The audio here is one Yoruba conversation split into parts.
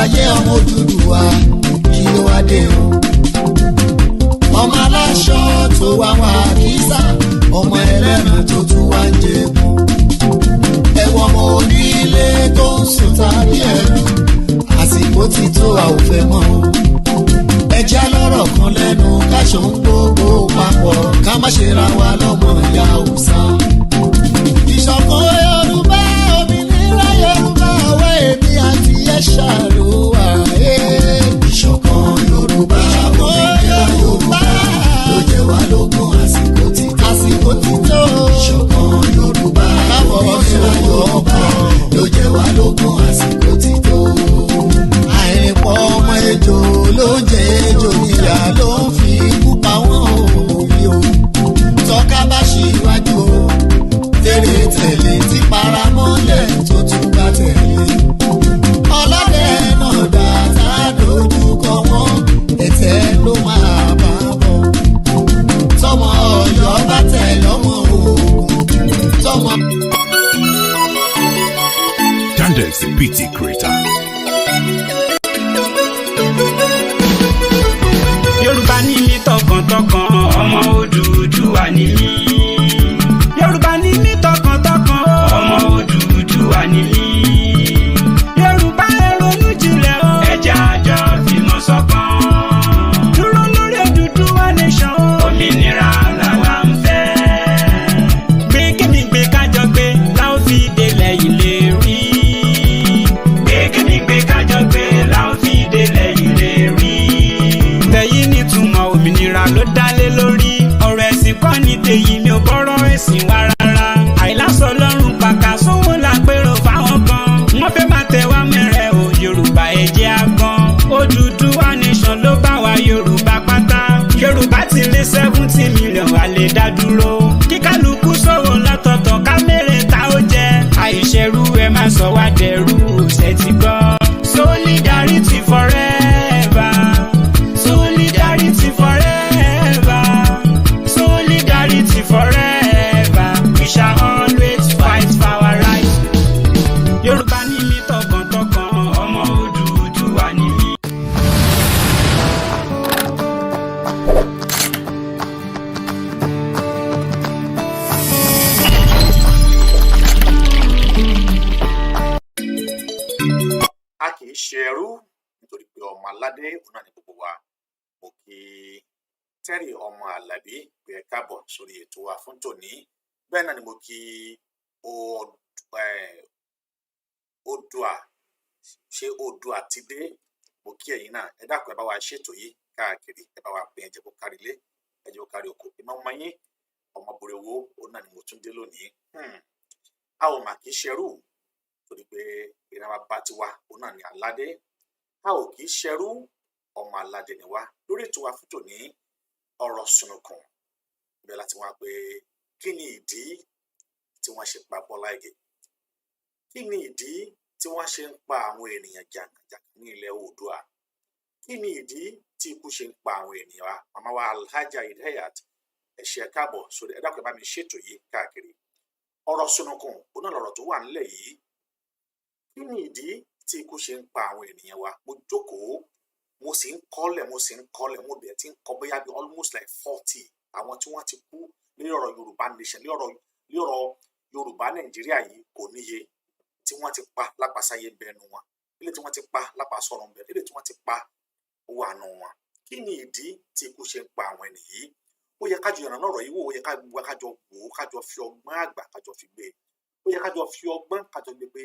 ayé ọmọ Odùduwà kí ló wá dé o. ọmọ aláṣọ tó wá wá kìsà, ọmọ ẹlẹ́ran tó tún wá ń jẹ̀bù. ẹ̀wọ̀n ọmọ onílé tó ń sùn tàbí ẹ̀rù, àsìkò ti tó a ò fẹ́ mọ́ o. ẹjẹ́ lọ́rọ̀ kan lẹ́nu káṣọ ń gbogbo papọ̀, ká má ṣe ra wa lọ́mọ ìyá Haúsá. ìṣọ̀kan Yorùbá, òmìnira Yorùbá, ọwọ́ èmi àti ẹ̀ṣà ló wà. ìṣọ̀kan Yorùbá, òmìnira Yorùbá, ló jẹ́ wá lógún àsìkò ti tó. ìṣọ̀kan Yorùbá, òmìnira Yorùbá, ló jẹ́ wá lógún àsìkò ti tó. àìrìnpọ̀ ọmọ ejò ló ń jẹ ejò níyà, ló ń fi ikú pa wọ́n òbí o. tọ́ka bá ṣíwájú o, tèrè tẹ̀lé tí paramọ́lẹ̀ tó tún bá tẹ̀lé. ọlọ́dẹ náà dá tá a dojú kọ wọ́n, ẹ̀tẹ́ ló máa bá bọ̀. tọmọ Ọ̀yọ́ bá tẹ̀ lọ́mọ Ògùn, tọmọ. Dandex the PT creator. Yorùbá ní mi tọkàntọkàn, ọmọ Odùduwà ní mi. Yorùbá ní mi tọkàntọkàn, ọmọ Odùduwà ní mi. Yorùbá ẹ ronú jinlẹ̀ o, ẹ jẹ́ a jọ fìmọ̀ ṣọ̀kan. Dúró lórí Odùduwà nation, òmìnira làwa ń fẹ́. Gbé kémi gbé kájọ gbé, láò fi délẹ̀ ìlérí. Gbé kémi gbé kájọ gbé, láò fi délẹ̀ ìlérí. Tẹ̀yìn nítumọ̀ òmìnira ló dálé lórí. ọ̀rọ̀ ẹ̀sìn kọ́ ni tèyí, mi ò bọ́rọ̀ ẹ̀sìn wá rárá. àìlásọ lọ́rùn pàkà sówó lápérò fáwọn kan. wọ́n fẹ́ máa tẹ̀ wá mẹ́rẹ̀ o, Yorùbá ẹ jẹ́ a gan. Odùduwà nation ló bá wa Yorùbá pátá. Yorùbá ti lé 70 million, a lè dá dúró. kí kálukú sọ̀rọ̀ lọ́tọ̀ọ̀tọ̀ ká mẹ́rẹ̀ ta ó jẹ. àìṣerú ẹ má sọ wá dẹrú, ṣe ti gbọ́. Solidarity forever. Solidarity forever. Solidarity forever. We shall always fight for our rights. Yorùbá ní mi tọkàntọkàn, ọmọ Odùduwà ní mi. a kì í ṣe ẹrú nítorí pé ọmọ aládé òun náà ní gbogbo wa. mo kí Terry ọmọ Àlàbí pé ẹ káàbọ̀ sórí ètò wa fún tòní. bẹ́ẹ̀ náà ni mo kí Oòduà, ṣé Oòduà ti dé? mo kí ẹ̀yin náà, ẹ dákun ẹ bá wa ṣètò yìí káàkiri, ẹ bá wa pín, ẹ jẹ́ kó kárí ilé, ẹ jẹ́ kó kárí oko. ìmọ̀ ọmọ yín Omoboriowo òun náà ni mo tún dé lónìí. a ò mà kì í ṣerú torí pé ìran bàbá tiwa òun náà ni aládé. a ò kì í ṣerú, ọmọ aládé ni wá. lórí ètò wa fún tòní, ọ̀rọ̀ sunukun bẹ́ẹ̀ láti wá pé kí ni ìdí tí wọ́n ṣe pa Bọ́lá Ìgè? kí ni ìdí tí wọ́n ṣe ń pa àwọn ènìyàn jàǹkàjàǹkà ní ilẹ̀ Oòduà? kí ni ìdí tí ikú ṣe ń pa àwọn ènìyàn wa? màmá wa Alhaja Idayat, ẹ ṣé káàbọ̀ sórí, ẹ dákun ẹ bá mi ṣètò yìí káàkiri. ọ̀rọ̀ sunukun òun náà lọ̀rọ̀ tó wà nílẹ̀ yìí. kí ni ìdí tí ikú ṣe ń pa àwọn ènìyàn wa? mo jókòó, mo sì ń kọ́lẹ̀, mo bẹ̀rẹ̀ tí ń kọ bóyá bí almost like 40 àwọn tí wọ́n ti kú lórí ọ̀rọ̀ Yorùbá nation, lórí ọ̀rọ̀ Yorùbá Nàìjíríà yìí kò níye. tí wọ́n ti pa lápasáyé bẹnu wọn, ilé tí wọ́n ti pa lápasọ̀rọ̀ bẹ̀rẹ̀, ilé tí wọ́n ti pa wà nù wọn. kí ni ìdí tí ikú ṣe ń pa àwọn ènìyàn yìí? ó yẹ kájọ ìrànà ọ̀rọ̀ yìí wò, ó yẹ kájọ wò ó, kájọ fi ọgbọ́n àgbà kájọ fi gbé. ó yẹ kájọ fi ọgbọ́n kájọ gbé pé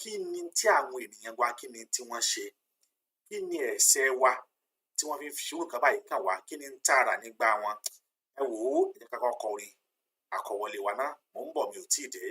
kí ni tí àwọn ènìyàn wa, kí ni tí wọ́n ṣe, kí ni ẹ̀ṣẹ̀ wa tí wọ́n fi ń fi orúkọ báyìí kàn wá, kí ni ń tààrà nígbà wọn. ẹ wò ó, ẹ jẹ́ ká kọ́kọ́ kọrin àkọwọlé wa náà. mò ń bọ̀, mi ò tí ì dé.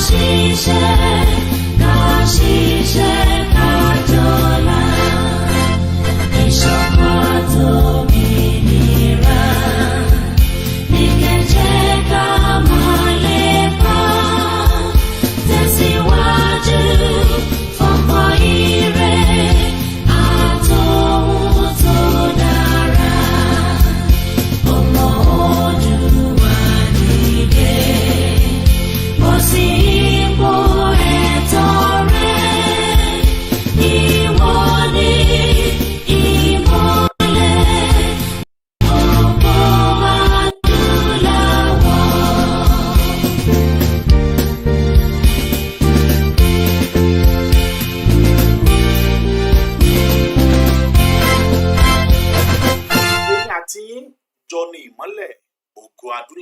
She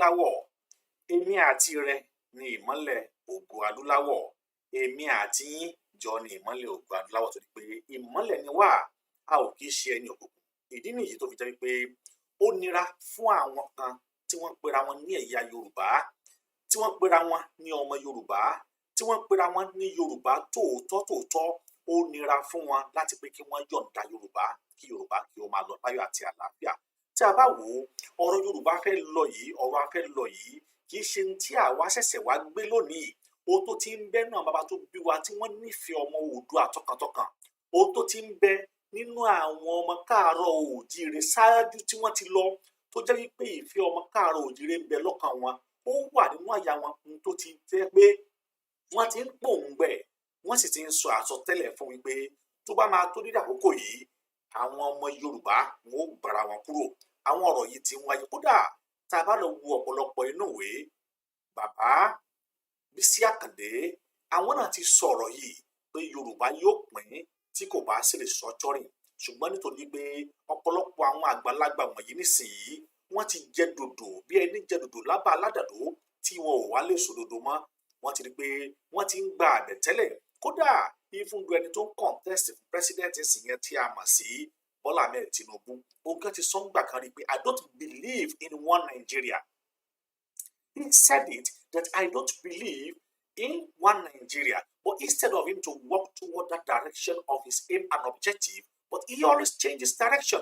adúláwọ̀ èmi àti rẹ ni ìmọ́lẹ̀ ògo adúláwọ̀ èmi àti yín jọ ni ìmọ́lẹ̀ ògo adúláwọ̀ torí pé ìmọ́lẹ̀ ni wá a ò kì í ṣe ẹni òkùnkùn ìdí nìyí tó fi jẹ́ wípé ó nira fún àwọn kan tí wọ́n pera wọn ní ẹ̀yà Yorùbá tí wọ́n pera wọn ní ọmọ Yorùbá tí wọ́n pera wọn ní Yorùbá tòótọ́ ó nira fún wọn láti pé kí wọ́n yọ̀ǹda Yorùbá kí ó máa lọ láyọ̀ àti àlàáfíà tí a bá wò ó ọ̀rọ̀ Yorùbá fẹ́ lọ yìí kì í ṣe tí àwa ṣẹ̀ṣẹ̀ wá gbé lónìí ohun tó ti ń bẹ náà bàbá tó bí wa tí wọ́n nífẹ̀ẹ́ ọmọ Oòduà tọkàntọkàn ohun tó ti ń bẹ nínú àwọn ọmọ káàárọ̀ oòjíire ṣáájú tí wọ́n ti lọ tó jẹ́ wípé ìfẹ́ ọmọ káàárọ̀ oòjíire ń bẹ lọ́kàn wọn ó wà nínú àyà wọn tó ti jẹ́ pé wọ́n ti ń pòǹgbẹ wọ́n sì ti ń sọ àsọtẹ́lẹ̀ fún wípé tó bá máa tó dídà àkókò yìí àwọn ọmọ Yorùbá wọn ó gbára wọn kúrò àwọn ọ̀rọ̀ yìí ti ń wáyé kódà tá a bá lọ wo ọ̀pọ̀lọpọ̀ inú ìwé bàbá Bísí Àkàndé àwọn náà ti sọ̀rọ̀ yìí pé Yorùbá yóò pín tí kò bá sì lè sọ́jọ́ rìn ṣùgbọ́n nítorí pé ọ̀pọ̀lọpọ̀ àwọn àgbàlagbà wọ̀nyí nísìnyí wọ́n ti jẹ dòdò bí ẹni jẹ dòdò lábà aládàdó tí wọn ò wá lè sòdodo mọ́ wọ́n ti rí pé wọ́n ti ń gba àbẹ̀tẹ́lẹ̀ kódà ìfúndu ẹni tó ń contest fún president sì yẹn tí a mọ̀ sí Bola Ahmed Tinubu ogun ti sọ ń gbà kan rí pé I don't believe in one Nigeria. He said it that I don't believe in one Nigeria, but instead of him to walk toward that direction of his aim and objective, but he always changes direction.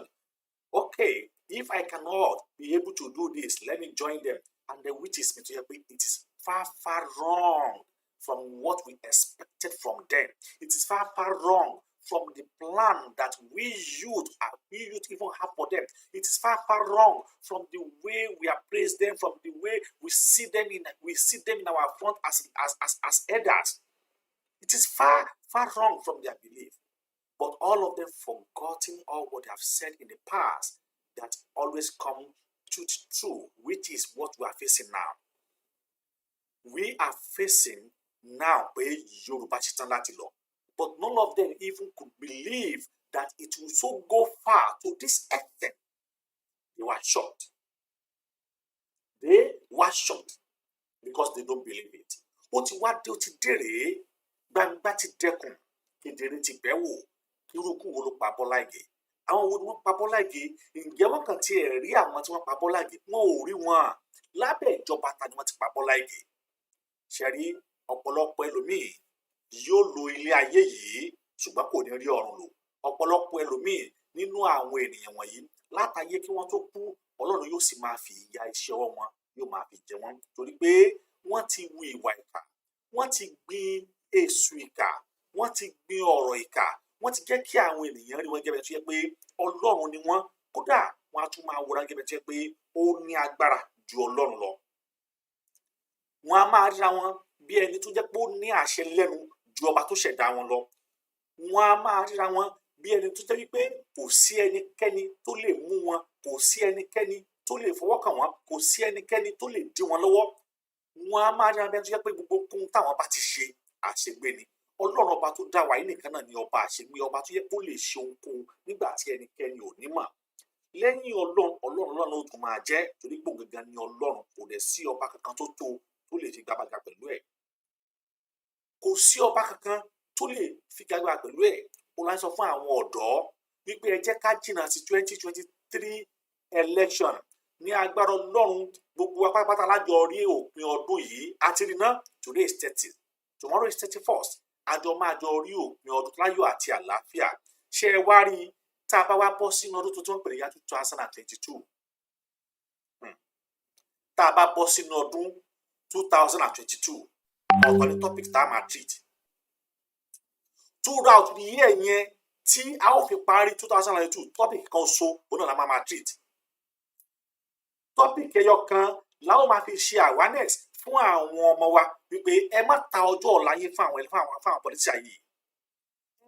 Okay, if I cannot be able to do this, let me join them. And then which is it is far wrong from what we expected from them. It is far wrong from the plan that we youth even have for them. It is far wrong from the way we appraise them, from the way we see them in our front as elders. It is far wrong from their belief. But all of them forgotten all what they have said in the past that always come true, which is what we are facing now. We are facing now pé Yorùbá ṣetán láti lọ. But none of them even could believe that it will so go far to this extent. They were shocked. They were shocked because they don't believe it. Ó ti wá dé ó ti dèrè gbangba ti dẹkùn kedere ti bẹ̀ wò irúkú wo ló pa Bọ́lá Ìgè àwọn wo ni wọ́n pa Bọ́lá Ìgè ǹjẹ́ wọ́n kàn ti rí àwọn tí wọ́n pa Bọ́lá Ìgè wọn ò rí wọn lábẹ́ ìjọba ta ni wọ́n ti pa Bọ́lá Ìgè ṣẹ́rí ọ̀pọ̀lọpọ̀ ẹlòmíì yóò lo ilé ayé yìí ṣùgbọ́n kò ní rí ọ̀run lò ọ̀pọ̀lọpọ̀ ẹlòmíì nínú àwọn ènìyàn wọ̀nyí látàyé kí wọ́n tó kú Ọlọ́run yóò sì máa fi ìyà iṣẹ́ ọwọ́ wọn yóò máa fi jẹ wọ́n torí pé wọ́n ti wu ìwà ìkà wọ́n ti gbin èṣù ìkà wọ́n ti gbin ọ̀rọ̀ ìkà wọ́n ti jẹ́ kí àwọn ènìyàn rí wọn gẹ́gẹ́ tó yẹ pé Ọlọ́run ni wọ́n kódà wọ́n á tún máa wòran gẹ́gẹ́ tó yẹ pé ó ní agbára ju Ọlọ́run lọ wọ́n á máa ríra wọn bí ẹni tó jẹ́ pé ó ní àṣẹ lẹ́nu ju ọba tó ṣẹ̀dá wọn lọ wọ́n á máa ríra wọn bí ẹni tó jẹ́ wípé kò sí ẹnikẹ́ni tó lè mú wọn kò sí ẹnikẹ́ni tó lè fọwọ́ kàn wọ́n kò sí ẹnikẹ́ni tó lè dí wọn lọ́wọ́ wọ́n á máa ríra bí ẹni tó jẹ́ pé gbogbo ohun táwọn bá ti ṣe àṣegbé ni Ọlọ́run ọba tó dá wa yìí nìkan náà ni ọba àṣegbé ọba tó yẹ kó lè ṣe ohunkóhun nígbà tí ẹnikẹ́ni ò ní mọ̀ lẹ́yìn Ọlọ́run ó tún máa jẹ́ torí pé gangan ni Ọlọ́run kò dẹ̀ sí ọba kankan tó lè fi gbàgbà pẹ̀lú ẹ̀ kò sí ọba kankan tó lè fi gbàgbà pẹ̀lú ẹ̀ ó láti sọ fún àwọn ọ̀dọ́ wípé ẹ jẹ́ ká jìnnà sí 2023 election ní agbára Ọlọ́run gbogbo apápátá lájọ rí òpin ọdún yìí àti rí náà today is 30 tomorrow is 31st àjọ máa jọ rí òpin ọdún láyọ̀ àti àlàáfíà ṣé ẹ wá rí tá a bá wá bọ́ sínú ọdún tuntun pèrè ya 2022 tá a bá bọ́ sínú ọdún 2022 ọ̀tọ̀ ní topic tá a máa treat throughout the year yẹn tí a ó fi parí 2022 topic kan so òun náà la máa treat topic ẹyọ kan láwọn máa fi ṣe awareness fún àwọn ọmọ wa wípé ẹ má ta ọjọ́ ọ̀la yín fún àwọn politician yìí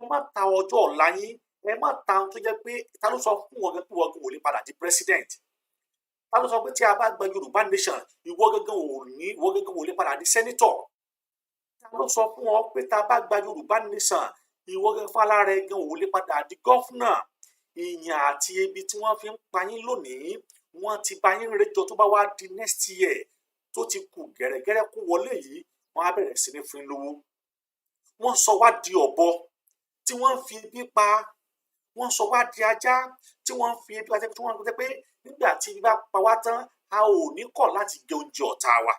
ẹ má ta ọjọ́ ọ̀la yín ẹ má ta ohun tó jẹ́ pé ta ló sọ fún wọn pé wọn kò lè padà di president ta ló sọ pé tí a bá gba Yorùbá nation ìwọ gẹ́gẹ́ ò lè padà di senator ta ló sọ fún wọn pé tá a bá gba Yorùbá nation ìwọ gẹ́gẹ́ fún alára ẹgàn ò lè padà di governor ìyàn àti ebi tí wọ́n fi ń pa yín lónìí wọ́n ti bá yín réjọ tó bá wá di next year tó ti kù gẹ̀rẹ́gẹ́rẹ́ kú wọlé yìí wọ́n á bẹ̀rẹ̀ sí ní fún yín lówó. Wọ́n sọ wá di ọ̀bọ tí wọ́n ń fi ebi pa, wọ́n sọ wá di ajá tí wọ́n ń fi ebi pa, tí wọ́n ń pẹ́ pé nígbà tí ebi bá pa wá tán a ò ní kọ̀ láti jẹ oúnjẹ ọ̀tá wa.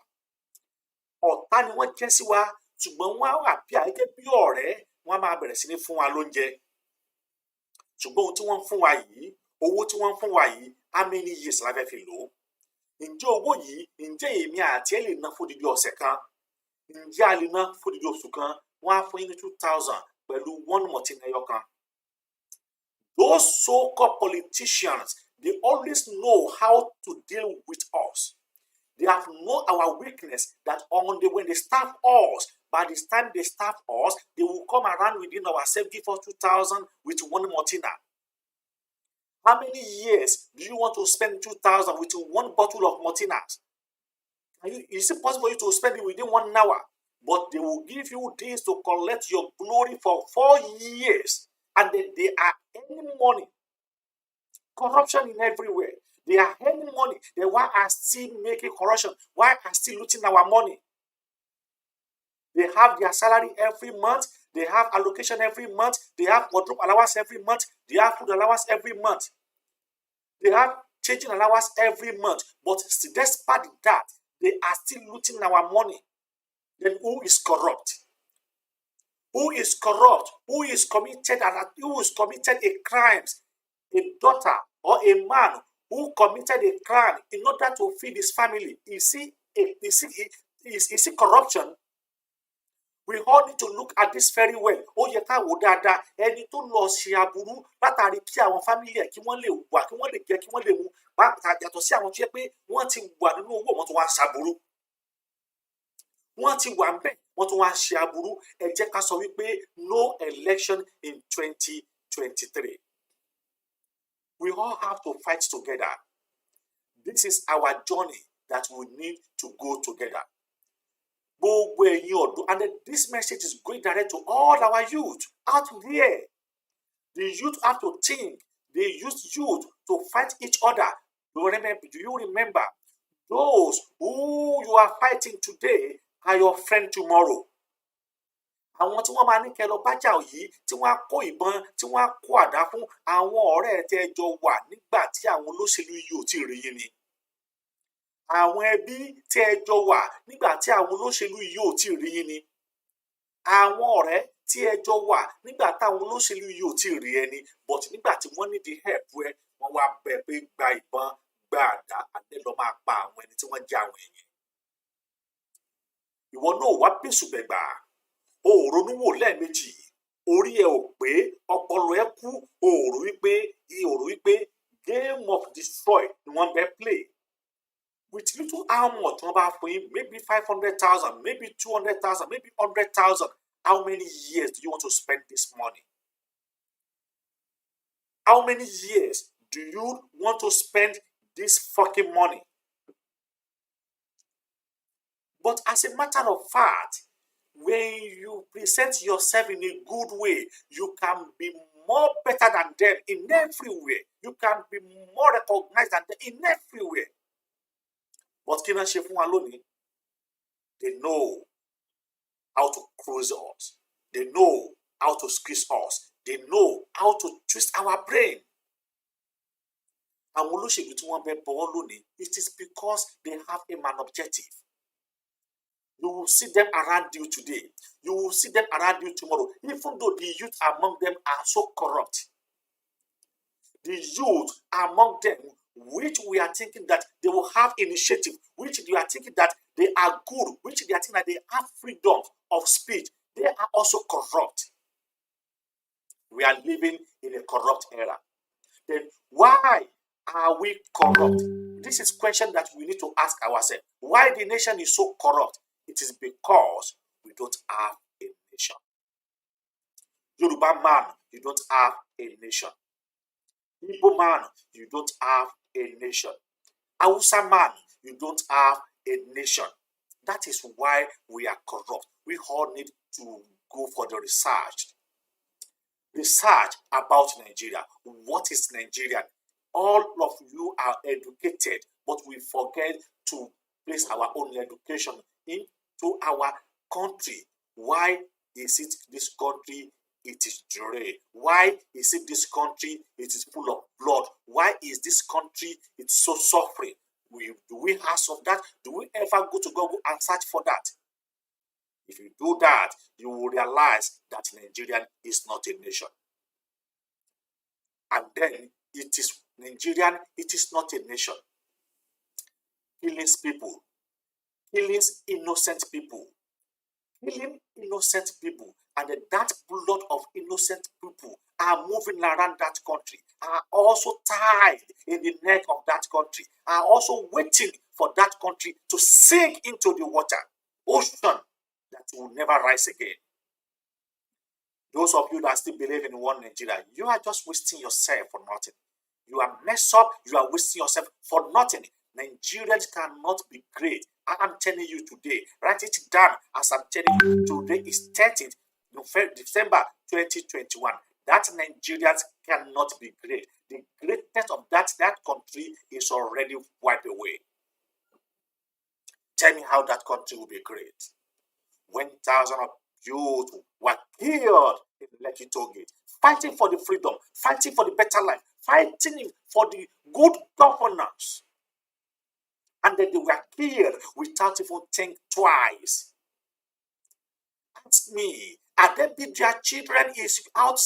Ọ̀tá ni wọ́n jẹ́ sí wa, ṣùgbọ́n wọ́n á wà bí àgẹ́gẹ́ bí ọ̀rẹ́, wọ́n á máa bẹ̀rẹ̀ sí ní fún wa lóúnjẹ. Ṣùgbọ́n ohun tí wọ́n ń fún wa yìí, owó tí wọ́n ń fún wa yìí, how many years la fẹ́ fi lò ó? Ǹjẹ́ owó yìí, ǹjẹ́ èmi àti ẹ lè ná fódìdí ọ̀sẹ̀ kan? Ǹjẹ́ a lè ná fódìdí oṣù kan? Wọ́n á fún yín ní 2,000 pẹ̀lú one mọ̀tínà ẹyọ kan. Those so-called politicians, they always know how to deal with us. They have known our weakness that when they staff us, by the time they staff us, they will come around within ourselves, give us 2,000 with one Martina. How many years do you want to spend 2,000 with one bottle of Martinas? Is it possible for you to spend it within 1 hour? But they will give you this to collect your glory for 4 years. And then they are earning money. Corruption in everywhere. They are earning money. Then why are still making corruption? Why are still looting our money? They have their salary every month. They have allocation every month. They have wardrobe allowance every month. They have food allowance every month. They have changing allowance every month. But despite that, they are still looting our money. Then who is corrupt? Who is corrupt? Who is committed a crime? A daughter or a man who committed a crime in order to feed his family. Is it corruption? We all need to look at this very well. Ó yẹ ká wò dáadáa ẹni tó lọ ṣe aburú látàrí kí àwọn family ẹ̀ kí wọ́n lè wà, kí wọ́n lè jẹ, kí wọ́n lè mu. Yàtọ̀ sí àwọn tó yẹ pé wọ́n ti wà nínú owó wọn tó wá ṣaburú. Wọ́n ti wà ńbẹ̀, wọ́n tó wá ṣe aburú. Ẹ jẹ́ ká sọ wípé no election in 2023. We all have to fight together. This is our journey that we need to go together. And then this message is going direct to all our youth out there. The youth have to think. They use youth to fight each other. Do you remember? Those who you are fighting today are your friend tomorrow. Àwọn tí wọ́n máa ní kẹ́ lọ bájà yìí, tí wọ́n á kó ìbọn, tí wọ́n á kó àdá fún àwọn ọ̀rẹ́ tẹ́ jọ wà nígbà tí àwọn olóṣèlú yìí ò tí ì rí yín ni. Àwọn ẹbí tí ẹ jọ wà nígbà tí àwọn olóṣèlú yìí ò tí ì rí yín ni. Àwọn ọ̀rẹ́ tí ẹ jọ wà nígbà táwọn olóṣèlú yìí ò tí ì rí ẹni. But nígbà tí wọ́n ní di help ẹ, wọ́n wá bẹ̀ pé gba ìbọn, gba àdá, àdé lọ máa pa àwọn ẹni tí wọ́n jẹ́ àwọn èèyàn. Ìwọ náà wá bẹ́sù bẹ̀gbà. O ò ronú wò lẹ́ẹ̀mejì. Orí ẹ ò pé, ọpọlọ ẹ kú. O ò rò wípé game of destroy ni wọ́n bẹ́ play. With little armor tí wọ́n bá fún yín, maybe 500,000, maybe 200,000, maybe 100,000. How many years do you want to spend this money? How many years do you want to spend this fucking money? But as a matter of fact, when you present yourself in a good way, you can be more better than them in everywhere. You can be more recognized than them in everywhere. But kí náà ṣe fún wa lónìí? They know how to cruise us. They know how to squeeze us. They know how to twist our brain. Àwọn olóṣèlú tí wọ́n bẹ bọ̀wọ́ lónìí, it is because they have an objective. You will see them around you today. You will see them around you tomorrow. Even though the youth among them are so corrupt. The youth among them, which we are thinking that they will have initiative, which we are thinking that they are good, which they are thinking that they have freedom of speech, they are also corrupt. We are living in a corrupt era. Then why are we corrupt? This is a question that we need to ask ourselves. Why the nation is so corrupt? It is because we don't have a nation. Yoruba man, you don't have a nation. Igbo man, you don't have a nation. Hausa man, you don't have a nation. That is why we are corrupt. We all need to go for the research. Research about Nigeria. What is Nigerian? all of you are educated, but we forget to place our own education into our country. Why is it this country it is dry? Why is it this country it is full of blood? Why is this country it's so suffering? Do we ask of that? Do we ever go to Google and search for that? If you do that, you will realize that Nigeria is not a nation. And then it is Nigerian, it is not a nation. Killing people, killing innocent people, killing innocent people, and that blood of innocent people are moving around that country, are also tied in the neck of that country, are also waiting for that country to sink into the water, ocean that will never rise again. Those of you that still believe in one Nigeria, you are just wasting yourself for nothing. You are messed up, you are wasting yourself for nothing. Nigerians cannot be great. I am telling you today, write it down as I'm telling you. Today is 30th December 2021. That Nigerians cannot be great. The greatness of that country is already wiped away. Tell me how that country will be great. When thousands of youth were killed in Lekki Tollgate, fighting for the freedom, fighting for the better life, fighting for the good governance. And then they were killed without even thinking twice. Ask me, are they be their children is out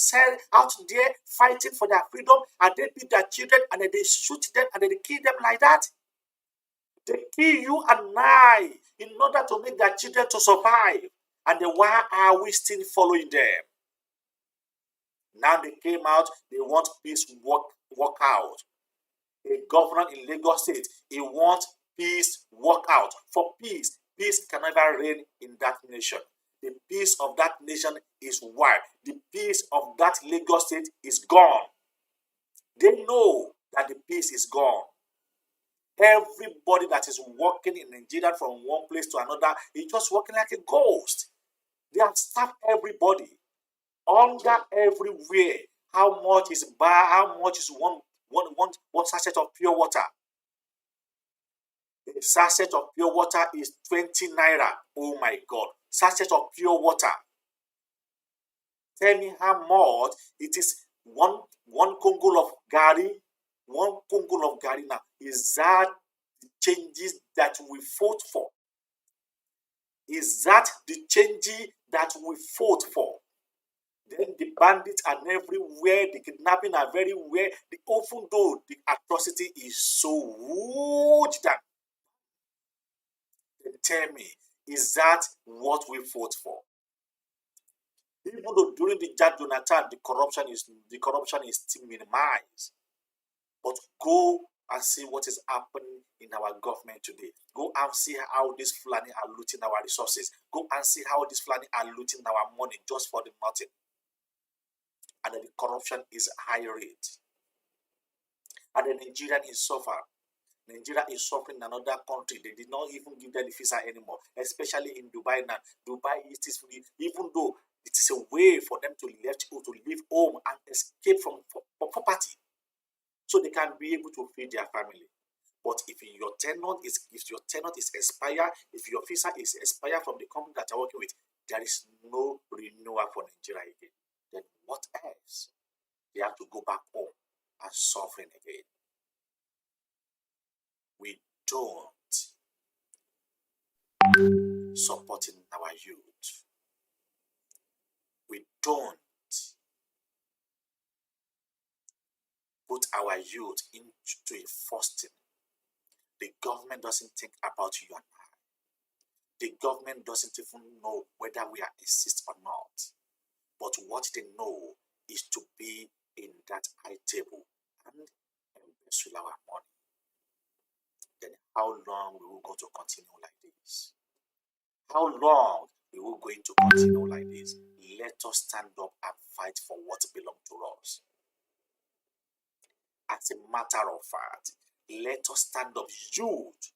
there fighting for their freedom? Are they be their children and then they shoot them and then they kill them like that? They kill you and I in order to make their children to survive. And then why are we still following them? Now they came out, they want peace work out. A governor in Lagos State, he wants peace work out. For peace can never reign in that nation. The peace of that nation is wiped. The peace of that Lagos State is gone. They know that the peace is gone. Everybody that is working in Nigeria from one place to another is just working like a ghost. They have staffed everybody. Hunger everywhere. How much is bar? How much is one sachet of pure water? A sachet of pure water is 20 naira. Oh my God. Sachet of pure water. Tell me how much it is. One congo of gari. One congo of gari now. Is that the changes that we fought for? Is that the changes that we fought for? Then the bandits are everywhere, the kidnapping are everywhere. Even though the atrocity is so huge that, then tell me, is that what we fought for? Even though during the Jack Jonathan, the corruption is still minimized. But go and see what is happening in our government today. Go and see how these Fulani are looting our resources. Go and see how these Fulani are looting our money just for the nothing. And then the corruption is high rate. And the Nigerian is suffering. Nigeria is suffering in another country. They did not even give them the visa anymore, especially in Dubai now. Dubai is even though it is a way for them to leave home and escape from poverty, so they can be able to feed their family. But if your tenure is expired, if your visa is expired from the company that you're working with, there is no renewal for Nigeria again. Then what else? They have to go back home and suffering again. We don't supporting our youth. We don't put our youth into a fasting. The government doesn't think about you and I. The government doesn't even know whether we are exist or not. But what they know is to be in that high table and embezzle our money. Then how long we will go to continue like this? How long we will going to continue like this? Let us stand up and fight for what belongs to us. As a matter of fact, let us stand up. Youth,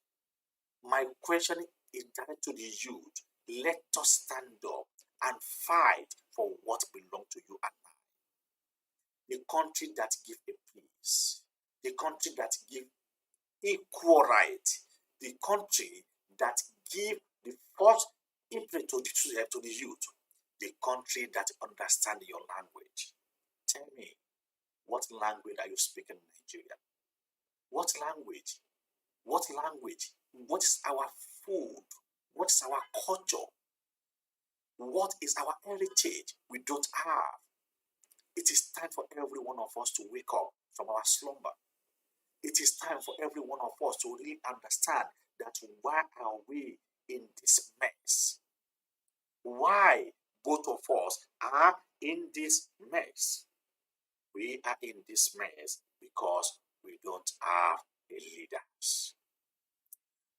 my question is directed to the youth. Let us stand up and fight for what belongs to you and I. The country that gives a peace, the country that give equal right, the country that give the first imprint to the youth, the country that understand your language. Tell me, what language are you speaking in Nigeria? What language? What language? What is our food? What is our culture? What is our heritage? We don't have. It is time for every one of us to wake up from our slumber. It is time for every one of us to really understand that why are we in this mess? Why both of us are in this mess? We are in this mess because we don't have a leaders.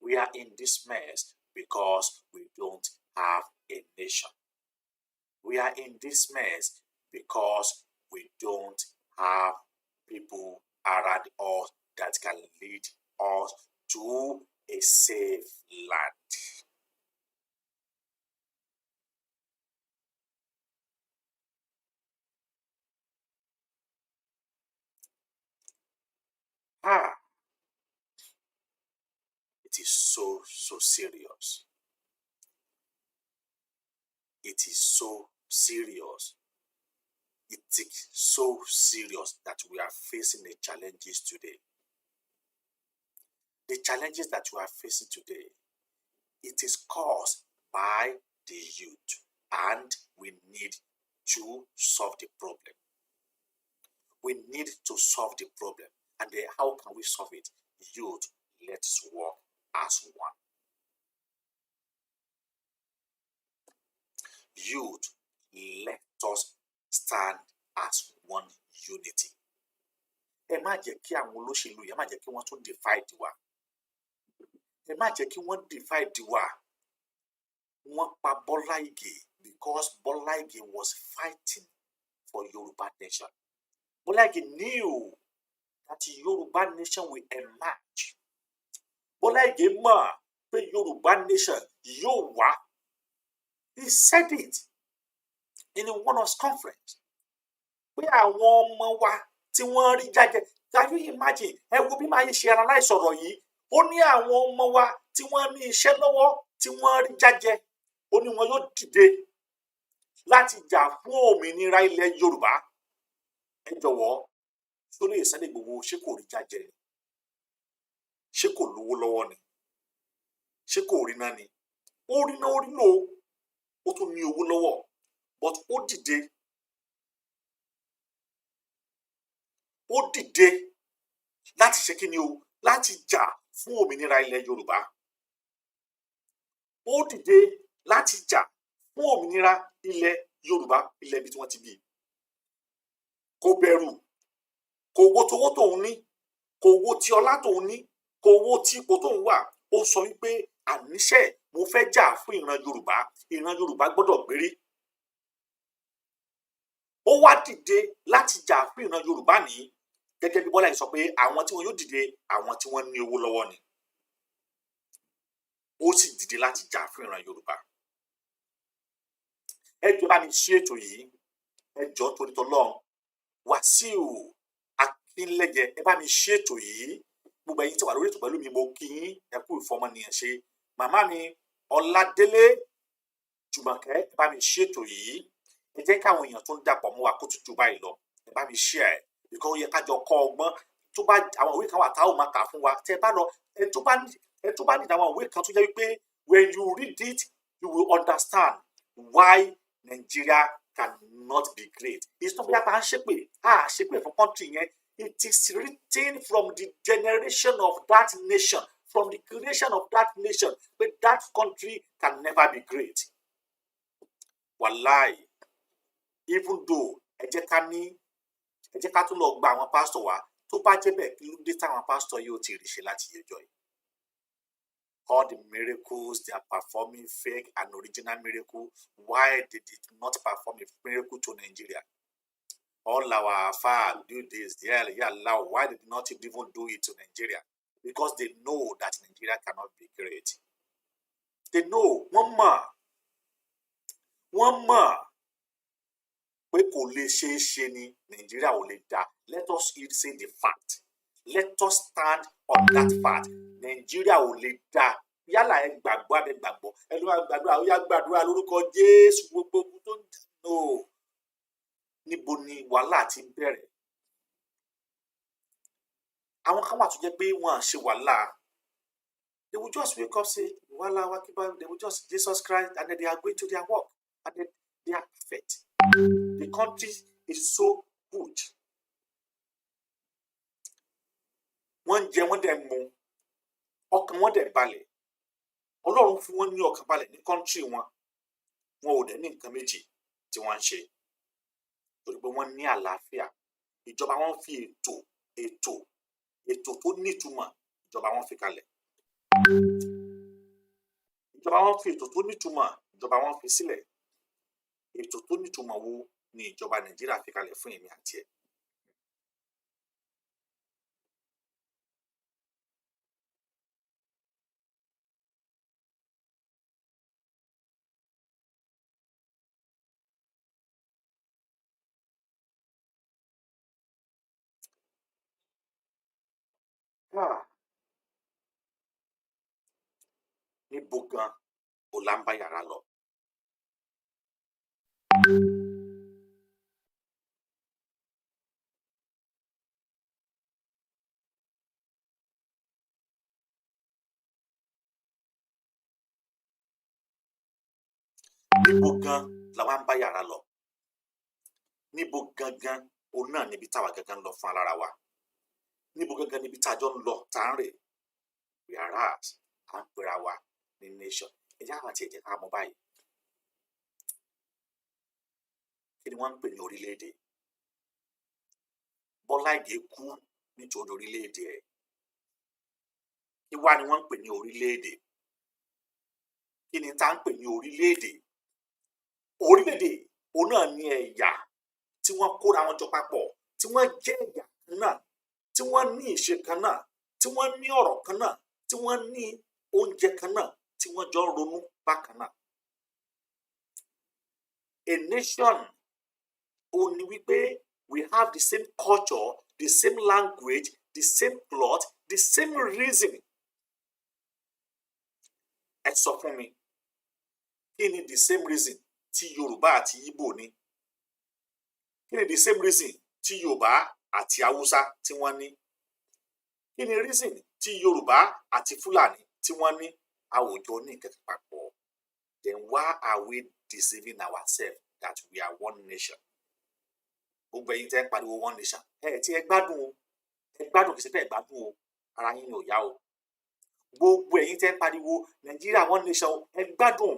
We are in this mess because we don't have a nation. We are in this mess because we don't have people around us that can lead us to a safe land. It is so serious. It is so serious. It is so serious that we are facing the challenges today. The challenges that we are facing today, it is caused by the youth, and we need to solve the problem. We need to solve the problem. And then how can we solve it? Youth, let's work as one. Youth, let us stand as one unity. Ẹ má jẹ́ kí àwọn olóṣèlú yìí, ẹ má jẹ́ kí wọ́n tún divide wa. Ẹ má jẹ́ kí wọ́n divide wa. Wọ́n pa Bola because Bola was fighting for Yoruba nation. Bola knew that Yoruba nation will emerge. Bola mọ̀ pé Yoruba nation yóò wá. He said it in one of his conference. Pé àwọn ọmọ wa tí wọ́n rí jájẹ. Can you imagine? Ẹ wo bí máa ṣe analyze ọ̀rọ̀ yìí. Ó ní àwọn ọmọ wa tí wọ́n ní iṣẹ́ lọ́wọ́ tí wọ́n rí jájẹ. Ó ní wọn yóò dìde láti jà fún òmìnira ilẹ̀ Yorùbá. Ẹ jọ̀wọ́, ṣó lè Sunday Igboho ṣé kò rí jájẹ ni? Ṣé kò lówó lọ́wọ́ ni? Ṣé kò rí náà ni? Ó rí náà, ó rí lò ó tún ní owó lọ́wọ́, but ó dìde. Ó dìde láti ṣe kí ni o? Láti jà fún òmìnira ilẹ̀ Yorùbá. Ó dìde láti jà fún òmìnira ilẹ̀ Yorùbá, ilẹ̀ ibi tí wọ́n ti bí. Kò bẹ̀rù, kò wo towó tóun ní, kò wo ti ọlá tóun ní, kò wo ti ipò tóun wà. Ó sọ wípé àníṣe mo fẹ́ jà fún ìran Yorùbá, ìran Yorùbá gbọ́dọ̀ gbérí. Ó wá dìde láti jà fún ìran Yorùbá ní gẹ́gẹ́ bí Bọ́lá yìí sọ pé àwọn tí wọn yóò dìde, àwọn tí wọ́n ní owó lọ́wọ́ ni. Ó sì dìde láti jà fún ìran Yorùbá. Ẹ jọ̀ọ́ bá mi ṣí ètò yìí, ẹ jọ̀ọ́ torí t'Ọlọ́run. Wàsíù Akínlẹ́yẹ, ẹ bá mi ṣí ètò yìí. Gbogbo ẹ̀yin tí wà lórí ètò pẹ̀lú mi, mo kí yín, ẹ kú ìfọmọnìyàn ṣe. Màmá mi Ọládélé Jùmọ̀kẹ́, ẹ bá mi ṣí ètò yìí. Ẹ jẹ́ káwọn èèyàn tó ń dàpọ̀ mọ́ wa kó tún jù báyìí lọ. Ẹ bá mi ṣí ẹ̀, because ó yẹ ká jọ kọ́ ọgbọ́n. Tó bá àwọn ìwé kan wà táwọn máa kà fún wa, tẹ́ bá lọ, ẹ tó bá ní àwọn ìwé kan tó jẹ́ wípé when you read it, you will understand why Nigeria cannot be great. It's not bí a bá ń ṣépè fún country yẹn. It is written from the generation of that nation, from the creation of that nation, but that country can never be great. Wallahi, even though ẹ jẹ́ ká tún lọ gba àwọn pastor wa, tó bá jẹ́ bẹ́ẹ̀ kí ló dé táwọn pastor yóò ti rí ṣe láti yẹjọ́ yìí. All the miracles they are performing, fake and original miracle, why they did not perform a miracle to Nigeria? All our Alpha do this, yeah, Allah, why did not even do it to Nigeria? Because they know that Nigeria cannot be great. They know, wọ́n mọ̀ pé kò lè ṣeé ṣe ni Nigeria ò lè dá. Let us say the fact. Let us stand on that fact. Nàìjíríà ò lè dá yálà ẹ gbàgbọ́ abẹ gbàgbọ́ ẹ ló wá gbàdúrà ó yá gbàdúrà lórúkọ Jésù gbogbo ogun tó ń jà no níbo ni wàhálà ti bẹ̀rẹ̀. Àwọn kan wà tó jẹ́ pé wọ́n á ṣe wàhálà. They will just wake up, say, Wala Wakiba, they will just Jesus Christ, and then they are going to their work, and then they are perfect. The country is so good. Wọ́n jẹ wọ́n dẹ̀ mu, ọkàn wọn dẹ̀ balẹ̀. Ọlọ́run fún wọn ní ọkàn balẹ̀ ní country wọn. Wọn ò dẹ̀ ní nǹkan méjì tí wọ́n ń ṣe. Torí pé wọ́n ní àlàáfíà. Ìjọba wọn fi ètò tó nítumọ̀ ìjọba wọn fi kalẹ̀. Ìjọba wọn fi ètò tó nítumọ̀ ìjọba wọn fi sílẹ̀. Ètò tó nítumọ̀ wo ni ìjọba Nàìjíríà fi kalẹ̀ fún èmi àti ẹ? Níbo gan ò là ń bá yàrá lọ? Níbo gan la wá ń bá yàrá lọ? Níbo gangan òun náà níbi táwa gangan lọ fún alára wa? Níbo gangan níbi tájọ́ ń lọ tá ń rè? Whereas à ń pera wa ní nation. Ẹ jẹ́ àwọn àti ẹ̀jẹ̀ ká mọ̀ báyìí. Kí ni wọ́n ń pè ní orílẹ̀-èdè? Bọ́lá Ìgè kú nítorí orílẹ̀-èdè ẹ̀. Kí wá ni wọ́n ń pè ní orílẹ̀-èdè? Kí ni tá ń pè ní orílẹ̀-èdè? Orílẹ̀-èdè òun náà ní ẹ̀yà tí wọ́n kóra wọn jọ papọ̀, tí wọ́n jẹ́ ẹ̀yà kan náà, tí wọ́n ní ìṣe kan náà, tí wọ́n ní ọ̀rọ̀ kan náà, tí wọ́n ní oúnjẹ kan náà, tí wọ́n jọ ń ronú bákan náà. A nation òun ni wípé we have the same culture, the same language, the same plot, the same reason. Ẹ sọ fún mi, kí ni the same reason tí Yorùbá àti Ìgbò ní? Kí ni the same reason tí Yorùbá àti Haúsá tí wọ́n ní? Kí ni reason tí Yorùbá àti Fúlàní tí wọ́n ní? Àwùjọ ní nǹkan papọ̀. Then why are we deceiving ourselves that we are one nation? Gbogbo ẹ̀yin tẹ́ ń pariwo one nation. Tí ẹ gbádùn o. Ẹ gbádùn kìí ṣe pé ẹ gbádùn o. Ara yín ni ò yá o. Gbogbo ẹ̀yin tẹ́ ń pariwo Nàìjíríà one nation o. Ẹ gbádùn.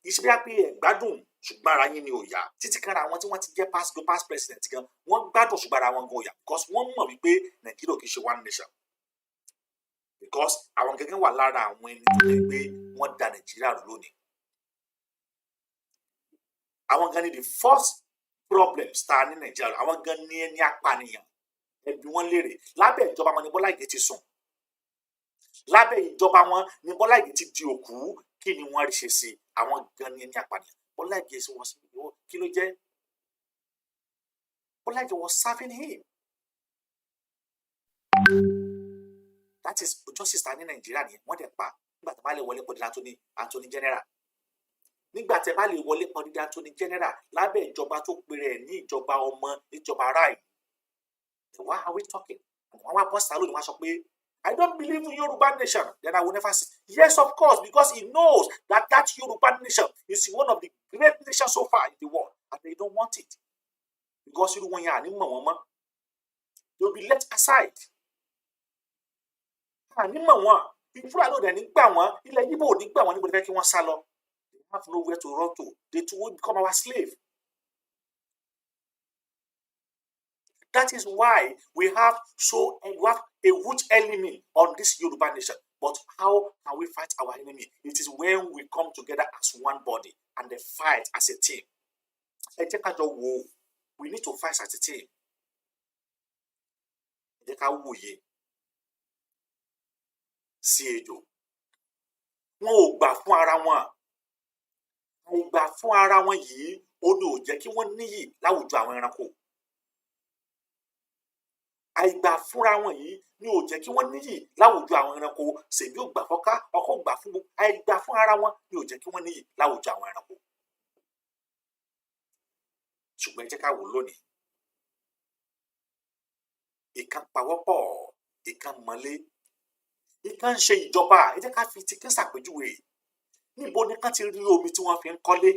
Ìṣe bí a pé ẹ gbádùn ṣùgbọ́n ara yín ni ò yá. Títí kan àwọn tí wọ́n ti jẹ́ past president gan, wọ́n gbádùn ṣùgbọ́n ara wọn gan ò yá. Because wọ́n mọ̀ wípé Nàìjíríà kìí ṣe one nation. Because àwọn gẹ́gẹ́ wà lára àwọn ẹni tó lè gbé wọ́n da Nàìjíríà rú lónìí. Àwọn gan ni the first problem star ní Nàìjíríà. Àwọn gan ni ẹni apànìyàn. Ẹbí wọn léèrè. Lábẹ́ ìjọba wọn ni Bọ́lá Ìgè ti sùn. Lábẹ́ ìjọba wọn ni Bọ́lá Ìgè ti di òkú. Kí ni wọ́n rí ṣe sí? Àwọn gan ni ẹni apànìyàn. Bọ́lá Ìgè sí wọn sí kí ló jẹ́? Bọ́lá Ìgè was serving him. That is justice ta ní Nàìjíríà ni wọ́n dẹ̀ pa nígbà tí a bá lè wọlé pọ̀dé Anthony General. Nígbà tí a bá lè wọlé pọ̀dé Anthony General lábẹ́ ìjọba tó pèrè ẹ̀ ní ìjọba ọmọ ìjọba aráàlú. Why are we talking? Wọ́n wá bọ́ sálò ni wọ́n sọ pé I don't believe in Yoruba nation. Then I will never see. Yes, of course, because he knows that Yoruba nation is one of the great nations so far in the world, and they don't want it because you don't want they'll be left aside. People are not nígbà wọn, ilẹ̀ Yíbò ò ní gbà wọn níbo fẹ́ kí wọ́n sá lọ. They have nowhere to run to. They too will become our slave. That is why we have a huge enemy on this Yoruba nation. But how can we fight our enemy? It is when we come together as one body and they fight as a team. We need to fight as a team. Sí ejò. Wọn ò gbà fún ara wọn. Àìgbà fún ara wọn yìí ó ní ò jẹ́ kí wọ́n níyì láwùjọ àwọn ẹranko. àìgbà fúnra wọn yìí ni ò jẹ́ kí wọ́n níyì láwùjọ àwọn ẹranko. Ṣèbí ò gbà fọ́ká, ọkọ gbà fún gbogbo. Àìgbà fún ara wọn ni ò jẹ́ kí wọ́n níyì láwùjọ àwọn ẹranko. Ṣùgbọ́n ẹ jẹ́ ká wò lónìí. Ìkan pawọ́pọ̀, ìkan mọ́lé, ìkan ń ṣe ìjọba. Ẹ jẹ́ ká fi ti kí ṣàpèjúwe. Níbo ni kán ti rí omi tí wọ́n fi ń kọ́lé?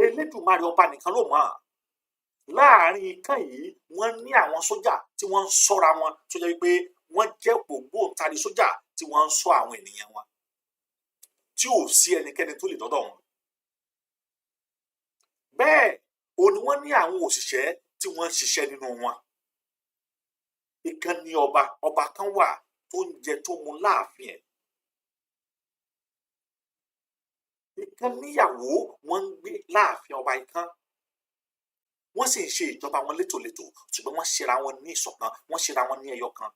Elédùmarè ọba nìkan ló mọ̀. Láàárín ìkan yìí wọ́n ní àwọn sójà tí wọ́n ń ṣọ́ra wọn, tó jẹ́ wípé wọ́n jẹ́ ògbóǹtarì sójà tí wọ́n ń ṣọ́ àwọn ènìyàn wọn, tí ò sí ẹnikẹ́ni tó lè dọ́dọ̀ wọn. Bẹ́ẹ̀ ò ní wọ́n ní àwọn òṣìṣẹ́ tí wọ́n ń ṣiṣẹ́ nínú wọn. Ìkan ní ọba kan wà tó ń jẹ tó mu láàfin ẹ̀. Ìkan níyàwó wọ́n ń gbé láàfin ọba ìkan. Wọ́n sì ń ṣe ìjọba wọn létòlétò, ṣùgbọ́n wọ́n ṣera wọn ní ìṣọ̀kan, wọ́n ṣera wọn ní ẹyọ kan.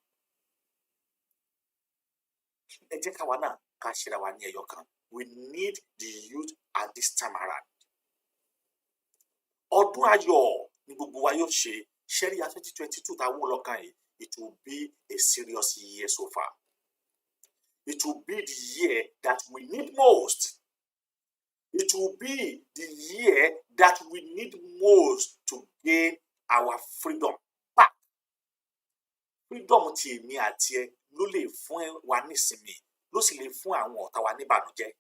Ẹ jẹ́ káwa náà ká ṣera wa ní ẹyọ kan. We need the youth at this time around. Ọdún ayọ̀ ni gbogbo wa yóò ṣe. Ṣẹ́ríà 2022 táwọn ọlọ́kan yìí, it will be a serious year so far. It will be the year that we need most. It will be the year that we need most to gain our freedom back. Freedom tí èmi àti ẹ ló lè fún wa nísinmi, ló sì lè fún àwọn ọ̀tá wa níbànújẹ́.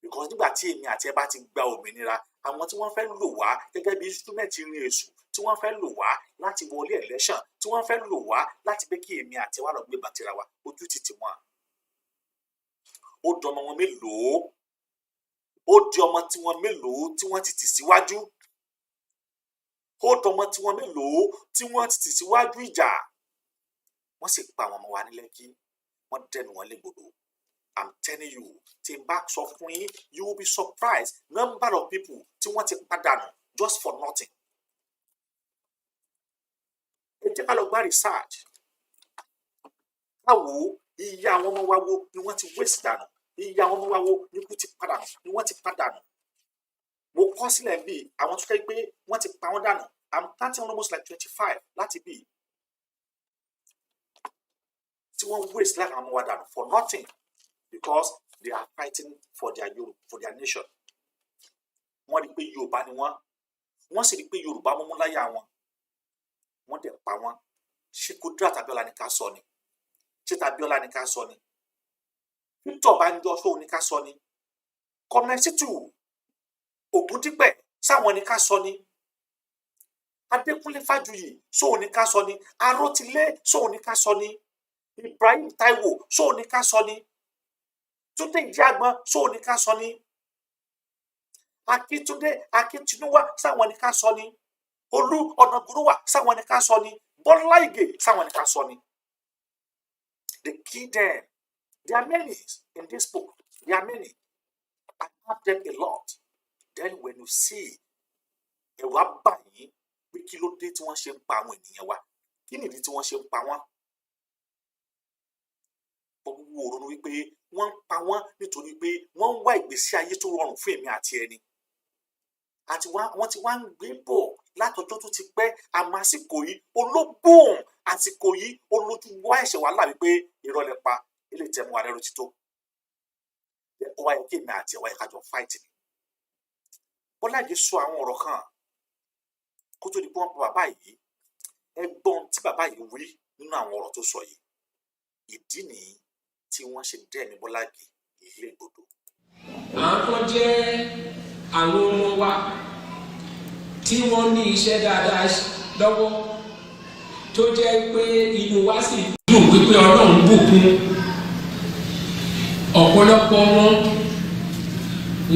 Because nígbà tí èmi àti ẹ bá ti gba òmìnira, àwọn tí wọ́n fẹ́ lò wá gẹ́gẹ́ bí instrument irin èṣù, tí wọ́n fẹ́ lò wá láti wọlé election, tí wọ́n fẹ́ lò wá láti pé kí èmi àti ẹ wá lọ gbé bàtìrà wa, ojú ti tì wọ́n. Ó dọmọ wọn mélòó? Ó di ọmọ tí wọ́n mélòó tí wọ́n ti tì síwájú? Ó dọmọ tí wọ́n mélòó tí wọ́n ti tì síwájú ìjà? Wọ́n sì pa àwọn ọmọ wa ní Lẹ́kí, wọ́n dẹnu wọn légbodò. I'm telling you, tí n bá sọ fún yín, you will be surprised number of people tí wọ́n ti pàdánù just for nothing. Ẹ jẹ́ ká lọ gbá research. Báwo iye àwọn ọmọ wa wo ni wọ́n ti waste dànù? Iye àwọn ọmọ wa wo ni kú ti pàdánù, ni wọ́n ti pàdánù? Mo kọ sílẹ̀ bí àwọn tó kẹ́ pé wọ́n ti pa wọ́n dànù. I'm counting almost like 25 láti bí. Tí wọ́n waste lára àwọn ọmọ wa dànù for nothing, because they are fighting for their nation. Wọ́n rí pé Yorùbá ni wọ́n sì rí pé Yorùbá mú láyà wọn. Wọ́n dẹ̀ pa wọ́n. Ṣé Kúdírát Abíọ́lá ni ká sọ ni? Ṣé Abíọ́lá ni ká sọ ni? Victor Banjo ṣó ní ká sọ ni? Kọ́mẹ́sítù Ògúndípẹ̀ sáwọn ní ká sọ ni? Adékúnlé Fájuyì ṣó ní ká sọ ni? Arótilé ṣó ní ká sọ ni? Ibrahim Taiwo ṣó ní ká sọ ni? Túndé Ìjàgbọ́n ṣó ní ká sọ ni? Akíntúndé Akíntinúwá sáwọn ní ká sọ ni? Olú Ọ̀nàgúrúwà sáwọn ní ká sọ ni? Bọ́lá Ìgè sáwọn ní ká sọ ni? They kill them. There are many in this book. There are many. I have them a lot. Then when you see ẹ̀rù á bà yín pé kí ló dé tí wọ́n ṣe ń pa àwọn ènìyàn wa? Kí nìdí tí wọ́n ṣe ń pa wọ́n? Gbogbo òru wípé wọ́n ń pa wọ́n nítorí pé wọ́n ń wá ìgbésí ayé tó rọrùn fún èmi àti ẹni. Àti wọ́n ti wá ń gbé bọ̀ látọjọ́ tó ti pẹ́. Àmọ́ àsìkò yìí olóbùn, àsìkò yìí olójú wá ẹ̀ṣẹ̀ wàhálà wípé irọ́ lẹ pa, ilé ìtẹ̀mú wa lẹ́rù tító. Ó wáyé kí èmi àti ẹ̀wá ìkájọ fight ni. Bọ́lá Ìgè sọ àwọn ọ̀rọ̀ kan kó tó di pé wọ́n pa bàbá yìí. Ẹgbọ́n tí bàbá yìí wí nínú àwọn ọ̀rọ̀ tó sọ yìí. Ìdí nìyí tí wọ́n ṣe dẹ́mi Bọ́lá Ìgè ilé gbòdò. Àwọn kan jẹ́ àwọn ọmọ wa tí wọ́n ní iṣẹ́ dáadáa lọ́wọ́ tó jẹ́ pé inú wa sì dùn wípé Ọlọ́run bùkún. Ọ̀pọ̀lọpọ̀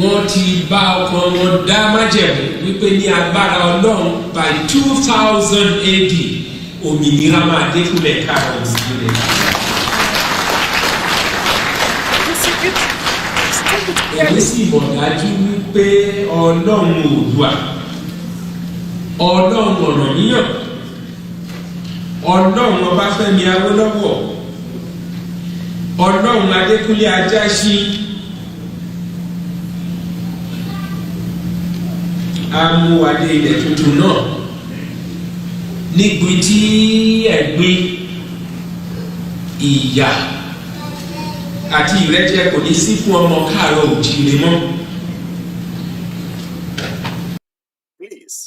wọn ti bá ọkàn wọn dá májẹ̀mú wípé ní agbára Ọlọ́run by 2000 AD òmìnira máa dé fúnlẹ̀ káàrọ̀ sílẹ̀. Èmi sì mọ̀ dájú wípé Ọlọ́run Oòduà, Ọlọ́run Ọ̀rànmíyàn, Ọlọ́run Ọbáfẹ́mi Awólọ́wọ̀, Ọlọ́run Adékúnlé Ajáṣin, amúwadé ilẹ̀ tuntun náà nígbì tí ẹ̀gbin ìyà àti ìrẹ́jẹ kò ní sí fún ọmọ káàárọ̀ òjíire mọ́. Please,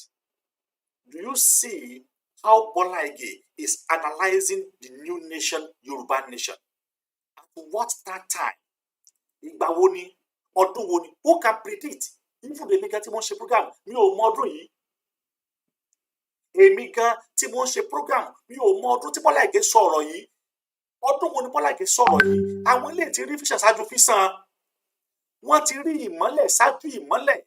do you see how Bola is analyzing the new nation, Yoruba nation? At what that time? Ìgbà wo ni? Ọdún wo ni? Who can predict? Even the nigga tí wọ́n ṣe program, mi ò mọ ọdún yìí. Èmi gan tí wọ́n ṣe program, mi ò mọ ọdún tí Bola sọ̀rọ̀ yìí. Ọdún wo ni Bola sọ̀rọ̀ yìí? Àwọn ilé ti rí fíṣàn ṣáájú fíṣàn. Wọ́n ti rí ìmọ́lẹ̀ ṣáájú ìmọ́lẹ̀.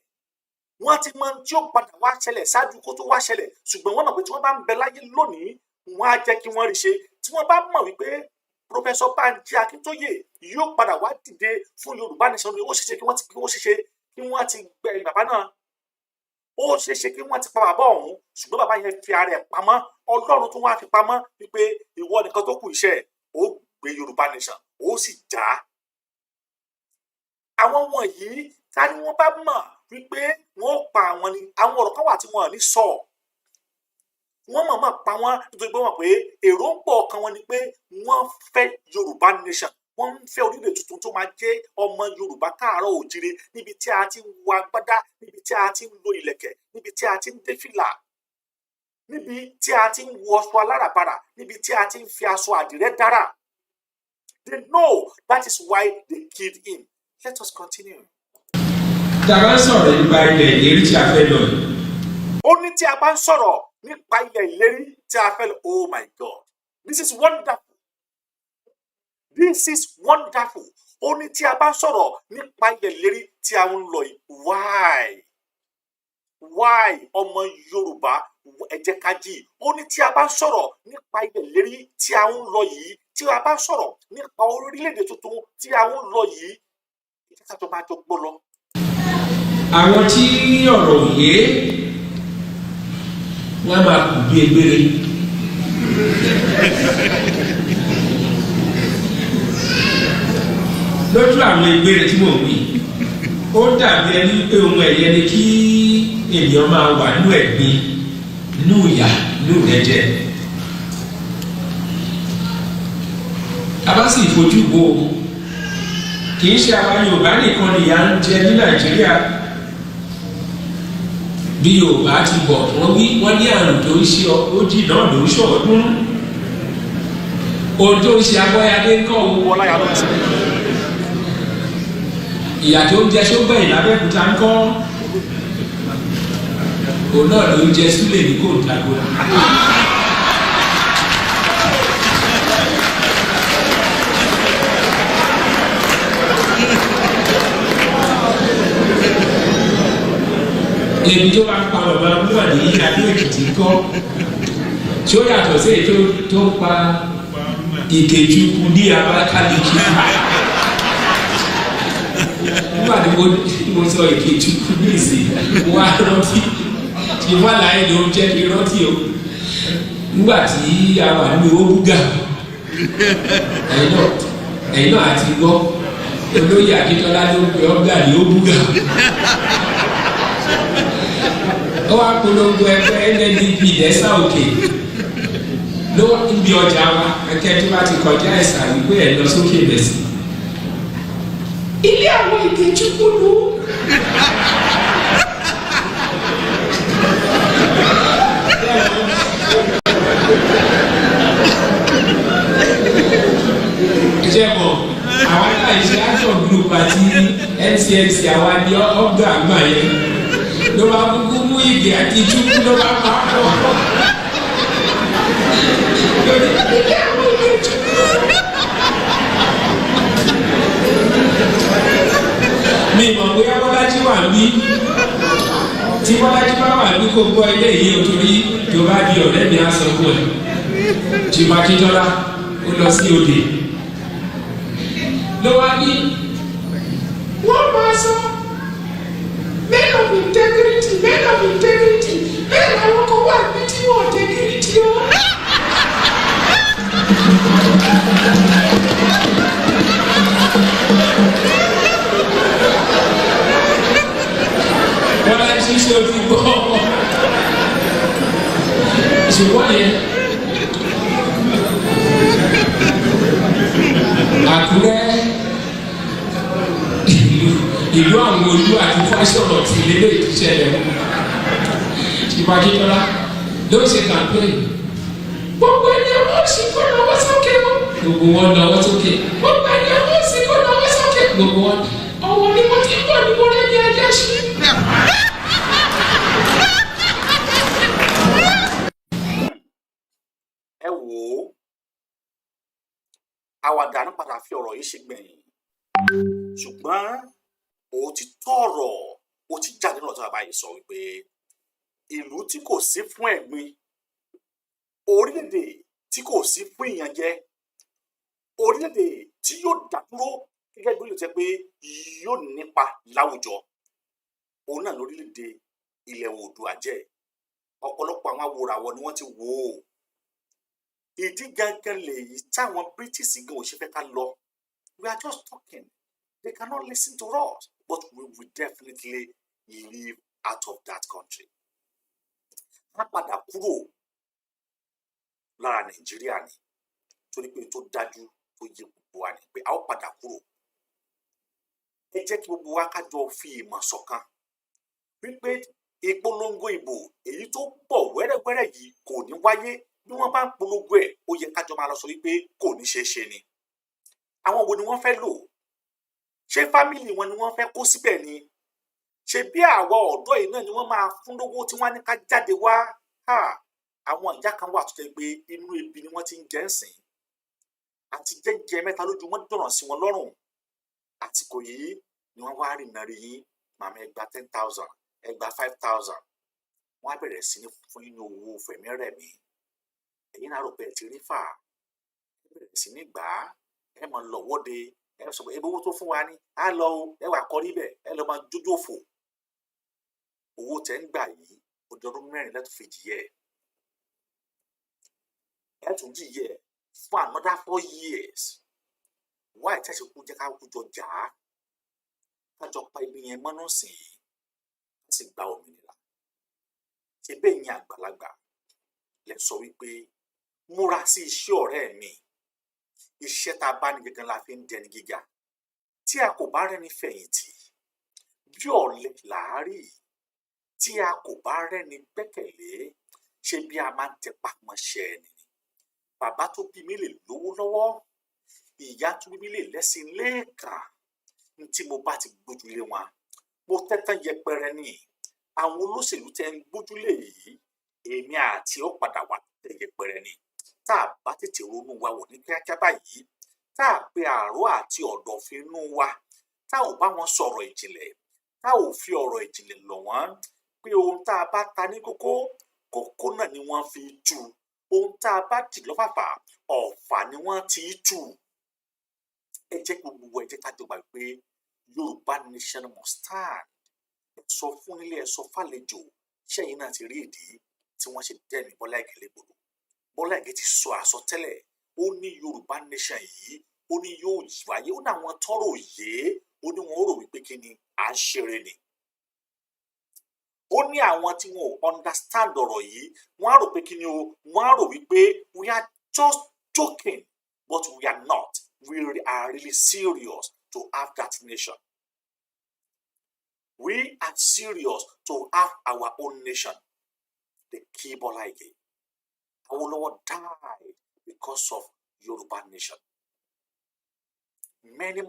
Wọ́n ti mọ tí ó padà wá ṣẹlẹ̀ ṣáájú kó tó wá ṣẹlẹ̀. Ṣùgbọ́n wọ́n mọ̀ pé tí wọ́n bá ń bẹ láyé lónìí, wọ́n á jẹ́ kí wọ́n rí ṣe. Tí wọ́n bá mọ̀ wípé Professor Banji Akintoye yóò padà wá dìde fún Yorùbá nation ni ó ṣeéṣe kí wọ́n ti gbẹ̀yìn bàbá náà. Ó ṣeéṣe kí wọ́n ti pa bàbá ọ̀hún, ṣùgbọ́n bàbá yẹn fi ara ẹ̀ pamọ́. Ọlọ́run tó wá fi pamọ́ wípé ìwọ nìkan tó kù iṣẹ́ ó gbé Yorùbá nation ó sì já. Àwọn wọ̀nyí ta ni wọ́n bá mọ̀ wípé wọ́n pa àwọn ni àwọn ọ̀rọ̀ kan wà tí wọ́n ní sọ. Wọ́n mọ̀ọ́mọ̀ pa wọ́n nítorí pé wọ́n pé èròǹgbà ọkàn wọn ni pé wọ́n fẹ́ Yorùbá nation. Wọ́n ń fẹ́ orílẹ̀ tuntun tó máa jẹ́ ọmọ Yorùbá káàárọ̀ òjíire níbi tí a ti ń wọ agbádá, níbi tí a ti ń lo ìlẹ̀kẹ̀, níbi tí a ti ń dé fìlà, níbi tí a ti ń wọ aṣọ aláràbarà, níbi tí a ti ń fi aṣọ àdìrẹ́ dára. They know that is why they killed him. Let us continue. Tàbá ń sọ̀rọ̀ nípa ilẹ̀ ìlérí tí a fẹ́ lọ yìí. Ó ní tí a bá ń sọ̀rọ̀ nípa ilẹ̀ ìlérí tí a fẹ́ lọ. Oh my God, this is wonderful. This is wonderful. Ó ní tí a bá ń sọ̀rọ̀ nípa ilẹ̀ ìlérí tí a ń lọ yìí. Why ọmọ Yorùbá ẹ jẹ́ ká jí. Ó ní tí a bá ń sọ̀rọ̀ nípa ilẹ̀ ìlérí tí a ń lọ yìí, tí a bá ń sọ̀rọ̀ nípa orílẹ̀-èdè tuntun tí a ń lọ yìí, ẹ jẹ́ ká jọ máa jọ gbọ́ lọ. Àwọn tí ọ̀rọ̀ òye wọ́n máa kù bí egbére. Lójú àwọn egbére tí mò ń wí, ó dàbí ẹni pé ohun ẹ̀yẹ ni kí ènìyàn máa wà nínú ẹ̀gbin, nínú ìyà, nínú ìrẹ́jẹ. A bá sì fojú wo kì í ṣe àwa Yorùbá nìkan nìyà ń jẹ ní Nàìjíríà. Bí Yorùbá ti bọ̀ wọ́n ní àrùn tó ń ṣe ojì náà ló ń ṣọ̀ọ́dún. Ohun tó ń ṣe Abọ́yadé ń kọ́ owó ọláyà ló ń ṣe. Ìyà tó ń jẹ Ṣógbẹ̀yìn l'Abẹ́òkúta ń kọ́. Òun náà ló ń jẹ Súlè ní Kòńtàgó. Èmi tó bá ń pa bàbá múlò ní Adó Èkìtì kọ́ tí ó yàtọ̀ sí èyí tó ń pa Ìkejùkù ní Abakaliki. Nígbà tí mo sọ Ìkejùkù ní ìsìn wá rántí tí wọ́n láyé ló ń jẹ́ kí rántí o. Nígbà tí a wà ní Òbúgà ẹ̀yin náà àti gbọ́ olóyè Akíntọ́lá ló ń pe ọ́gà ní Òbúgà. Ó wá polongo ẹgbẹ́ NNDP lẹ́sà òkè ló ń bí ọjà wa ẹ̀kẹ́ tó bá ti kọjá ẹ̀sà wípé ẹ̀ lọ sókè bẹ̀sì. Ilé àwọn Ìkejùkù ló. Ìjẹ́bọ̀ àwọn aláìsí action group àti NCNC àwọn adé ọgbà àgbà yẹn ló bá kúkú mú ìgbé àti ìtúkú ló bá pa á pọ̀. Mi mọ̀ bóyá Bọ́lájí wà ní tí Bọ́lájí bá wà ní kó gbọ́ ilé yìí o torí tó bá di ọ̀rẹ́ mi á sọ fún ẹ. Jìmọ̀ Akíntọ́lá ó lọ sí òde ló wá ní wọ́n máa sọ men of integrity bẹ́ẹ̀ làwọn kan wà ní tí wọ́n integrity o. Wọ́n á ti ṣe òfin gbọ́ ṣùgbọ́n yẹn Àkúrẹ́ ìlú àwọn olú àti fásọ̀rọ̀ tí lélẹ̀ ìṣẹ̀lẹ̀ ìbákíjọ́lá ló ṣe campaign. Gbogbo ẹni ọwọ́ sí kó lọ́wọ́ sókè o. Gbogbo wọn lọ́wọ́ sókè. Gbogbo ẹni ọwọ́ sí kó lọ́wọ́ sókè. Gbogbo wọn ọwọ́ ni mo ti ń bọ̀ ní mo rẹ́ ní ajá sí. ẹ wò ó àwàdà ní padà fi ọ̀rọ̀ yìí ṣe gbẹ̀yìn ṣùgbọ́n òtítọ́ ọ̀rọ̀ ó ti jáde lọ́tọ́ àbáyé sọ wípé ìlú tí kò sí fún ẹ̀gbin, orílẹ̀-èdè tí kò sí fún ìyànjẹ, orílẹ̀-èdè tí yóò dádúró gẹ́gẹ́ bí olùtẹ́ pé yóò nípa láwùjọ, òun náà lórílẹ̀-èdè ilẹ̀ Oòduà jẹ́. Ọ̀pọ̀lọpọ̀ àwọn awòràwọ̀ ni wọ́n ti wò ó. Ìdí gangan lèyí táwọn British gan ò ṣe fẹ́ ká lọ. We are just talking. They cannot listen to us, but we will definitely live out of that country. Má padà kúrò lára Nàìjíríà ni, torí pé tó dájú tó yẹ gbogbo wa ni pé a ó padà kúrò. Ẹ jẹ́ kí gbogbo wa ká jọ fi ìmọ̀ ṣọ̀kan wípé ìpolongo ìbò èyí tó pọ̀ wẹ́rẹ́wẹ́rẹ́ yìí kò ní wáyé. Bí wọ́n bá ń polongo ẹ̀, ó yẹ kájọ máa lọ sọ wípé kò ní ṣeé ṣe ni. Àwọn wo ni wọ́n fẹ́ lò? Ṣé fámìlì wọn ni wọ́n fẹ́ kó síbẹ̀ ni? Ṣé bí àwọn ọ̀dọ́ yìí náà ni wọ́n máa fún lówó tí wọ́n á ní ká jáde wá? Àwọn ìyá kan wà tó jẹ́ pé inú ebi ni wọ́n ti ń jẹ ń sìn. Àti jẹ́jẹ́ mẹ́ta lójú wọn dọ̀ràn sí wọn lọ́rùn. Àsìkò yìí ni wọ́n wá rìnnà rí yín, màmá ẹ gba 10,000, ẹ gba 5,000. Wọ́n á bẹ̀rẹ̀ sí ní fún yín ní owó fẹ̀mí rẹ̀ mí. Ẹ̀yin náà rò pé ẹ ti rí fà, ẹ bẹ̀rẹ̀ sí ní gbà á, ẹ máa lọ wọ́de, ẹ sọ pé ebi owó tó fún wa ni, á lọ o, ẹ wà kọrí bẹ̀, ẹ lọ máa jójó fò. Owó tẹ́ ń gbà yìí, ọdún 4 lẹ́tọ̀ fi jìyẹ. Ẹ tún jìyẹ fún another 4 years. Wá ìtẹ́sí kú jẹ́ ká kú jọ jà á, kájọ pa ibi yẹn mọ́nà sìn ín, ká sì gba òmìnira. Ṣé bẹ́ẹ̀ yẹn àgbàlagbà lẹ sọ wípé múra sí iṣẹ́ ọ̀rẹ́ mi. Iṣẹ́ tá a bá ní gangan la fi ń dẹni gíga. Tí a kò bá rẹ́ni fẹ̀yìntì, bí ọ̀lẹ làárí. Tí a kò bá rẹ́ni gbẹ́kẹ̀lé, ṣé bí a máa ń tẹpá mọ́ṣẹ́ ẹni ni. Bàbá tó bí mi lè lówó lọ́wọ́, ìyá tó bí mi lè lẹ́sìn lẹ́ẹ̀kan. Ní tí mo bá ti gbójúlé wọn, mo tẹ́tán yẹpẹrẹ ni. Àwọn olóṣèlú tẹ́ ń gbójúlé yìí, èmi àti ó padà wà tẹ́ yẹpẹrẹ ni. Tá a bá tètè ronú wa wò ní kíákíá báyìí, tá a pe àárọ̀ àti ọ̀dọ̀fin inú wa, tá ò bá wọn sọ̀rọ̀ ìjìnlẹ̀, tá ò fi ọ̀rọ̀ ìjìnlẹ̀ lọ̀ wọ́n pé ohun tá a bá ta ní kókó, kókó náà ni wọ́n fi tú. Ohun tá a bá dì lọ́fàfà, ọ̀fà ni wọ́n ti tú. Ẹ jẹ́ gbogbo ẹ jẹ́ ká jọ gbà pé Yorùbá nation must stand. Ẹ sọ fún nílé, ẹ sọ fàlejò, ṣẹ́yìn náà ti rí ìdí tí wọ́n ṣe dẹ́mi Bọ́lá Ìgè légbodò. Bọ́lá Ìgè ti sọ àsọtẹ́lẹ̀, ó ní Yorùbá nation yìí, ó ní yóò wáyé, ó ní àwọn tọ́rọ̀ òye, ó ní wọn ó rò wípé kí ni à ń ṣeré ni. Ó ní àwọn tí wọn ò understand ọ̀rọ̀ yìí, wọ́n á rò pé kí ni o, wọ́n á rò wípé we are just joking, but we are not. We are really serious to have that nation. We are serious to have our own nation. The key Bola Ìgè. Awolowo died because of Yoruba nation. Many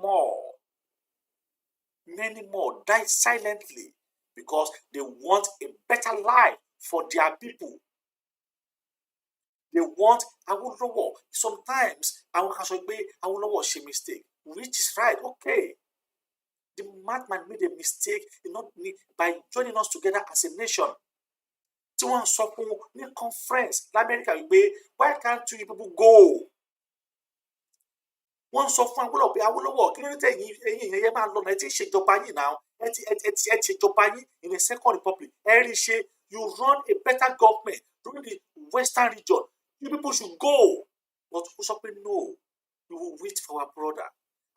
more died silently because they want a better life for their people. They want Awolowo. Sometimes àwọn kan sọ pé Awolowo ṣe mistake, which is right, okay. The madman made a mistake by joining us together as a nation. Tí wọ́n sọ fún ní conference l'Amẹ́ríkà wípé why can't you people go? Wọ́n sọ fún Awólọ́wọ̀ pé Awólọ́wọ̀ kí ló dé ẹ̀yin yẹn máa lọ náà ẹ ti ṣèjọba yìí náà ẹ ti ṣèjọba yìí in the second republic ẹ rí ṣe you run a better government during the western region, you people should go. But who sọ pé no, we will wait for our brother.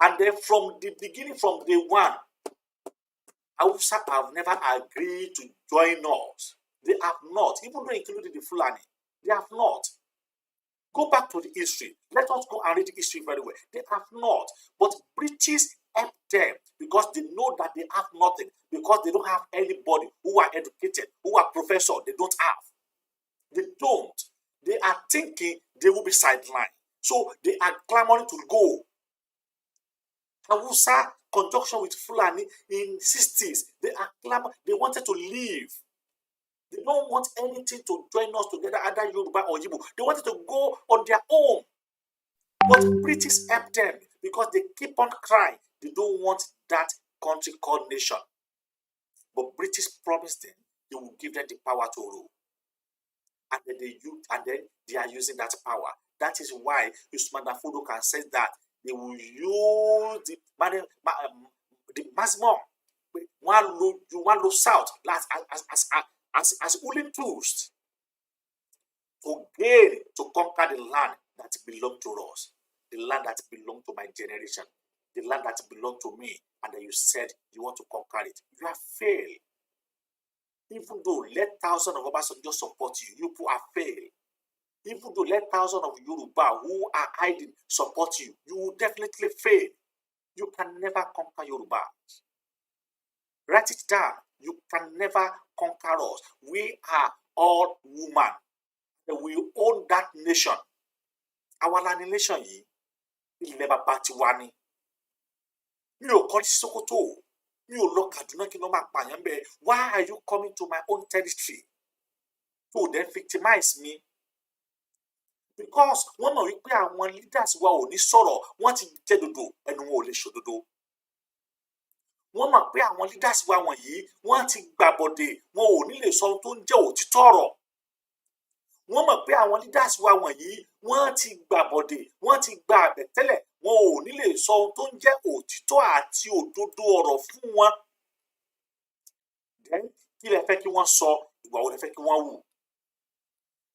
And then from the beginning, from day one, Hausa have never agreed to join us. They have not, even though including the Fulani, they have not. Go back to the history. Let us go and read the history very well. They have not. But British help them because they know that they have nothing, because they don't have anybody who are educated, who are professors. They don't have. They don't. They are thinking they will be sidelined. So they are clamoring to go. Hausa conjunction with Fulani in 60s. They are clamoring. They wanted to leave. They don't want anything to join us together, either Yoruba or Igbo. They wanted to go on their own. But British helped them because they keep on crying. They don't want that country called nation. But British promised them they will give them the power to rule. And then they are using that power. That is why Usman Danfodio can say that they will use the maximum one low south as willing tools to gain, to conquer the land that belongs to us, the land that belongs to my generation, the land that belongs to me, and then you said you want to conquer it. You have failed. Even though let thousands of Obasanjo support you, you have failed. Even though let thousands of Yoruba who are hiding support you, you will definitely fail. You can never conquer Yoruba. Write it down. You can never conquer us. We are all women. And we own that nation. Our land nation yìí, ilẹ̀ bàbá tiwa ni. Mi ò kọ́ sí Sokoto. Mi ò lọ Kaduna kí n lọ máa pààyàn bẹ́ẹ̀. Why are you coming to my own territory to then victimize me? Because wọ́n mọ̀ wípé àwọn leaders wa ò ní sọ̀rọ̀, wọ́n ti jẹ́ dodo, ẹnu wọn ò lè ṣòdodo. Wọ́n mọ̀ pé àwọn leaders wa wọ̀nyí, wọ́n ti gbàbọ̀dè, wọn ò ní lè sọ ohun tó ń jẹ́ òtítọ́ ọ̀rọ̀. Wọ́n mọ̀ pé àwọn leaders wa wọ̀nyí, wọ́n ti gbàbọ̀dè, wọ́n ti gba àbẹ̀tẹ́lẹ̀, wọn ò ní lè sọ ohun tó ń jẹ́ òtítọ́ àti òdodo ọ̀rọ̀ fún wọn. Then kí lẹ fẹ́ kí wọ́n sọ, ìwà wo lẹ fẹ́ kí wọ́n wù?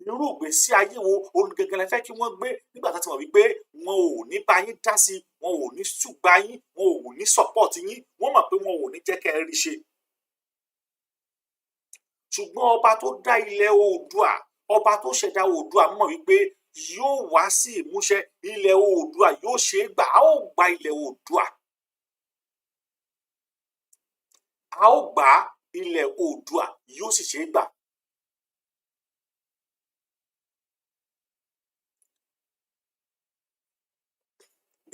Irú ìgbésí ayé wo òun gẹ́gẹ́ lẹ fẹ́ kí wọ́n gbé nígbà tó ti mọ̀ wípé wọn ò ní bá yín dá sí, wọn ò ní ṣùgbà yín, wọn ò ní support yín, wọ́n mọ̀ pé wọn ò ní jẹ́ kẹ́ ẹ rí ṣe. Ṣùgbọ́n ọba tó dá ilẹ̀ Oòduà, ọba tó ṣẹ̀dá Oòduà mọ̀ wípé yóò wá sí ìmúṣẹ, ilẹ̀ Oòduà yóò ṣe é gbà, a ó gba ilẹ̀ Oòduà. A ó gba ilẹ̀ Oòduà yóò sì ṣe é gbà.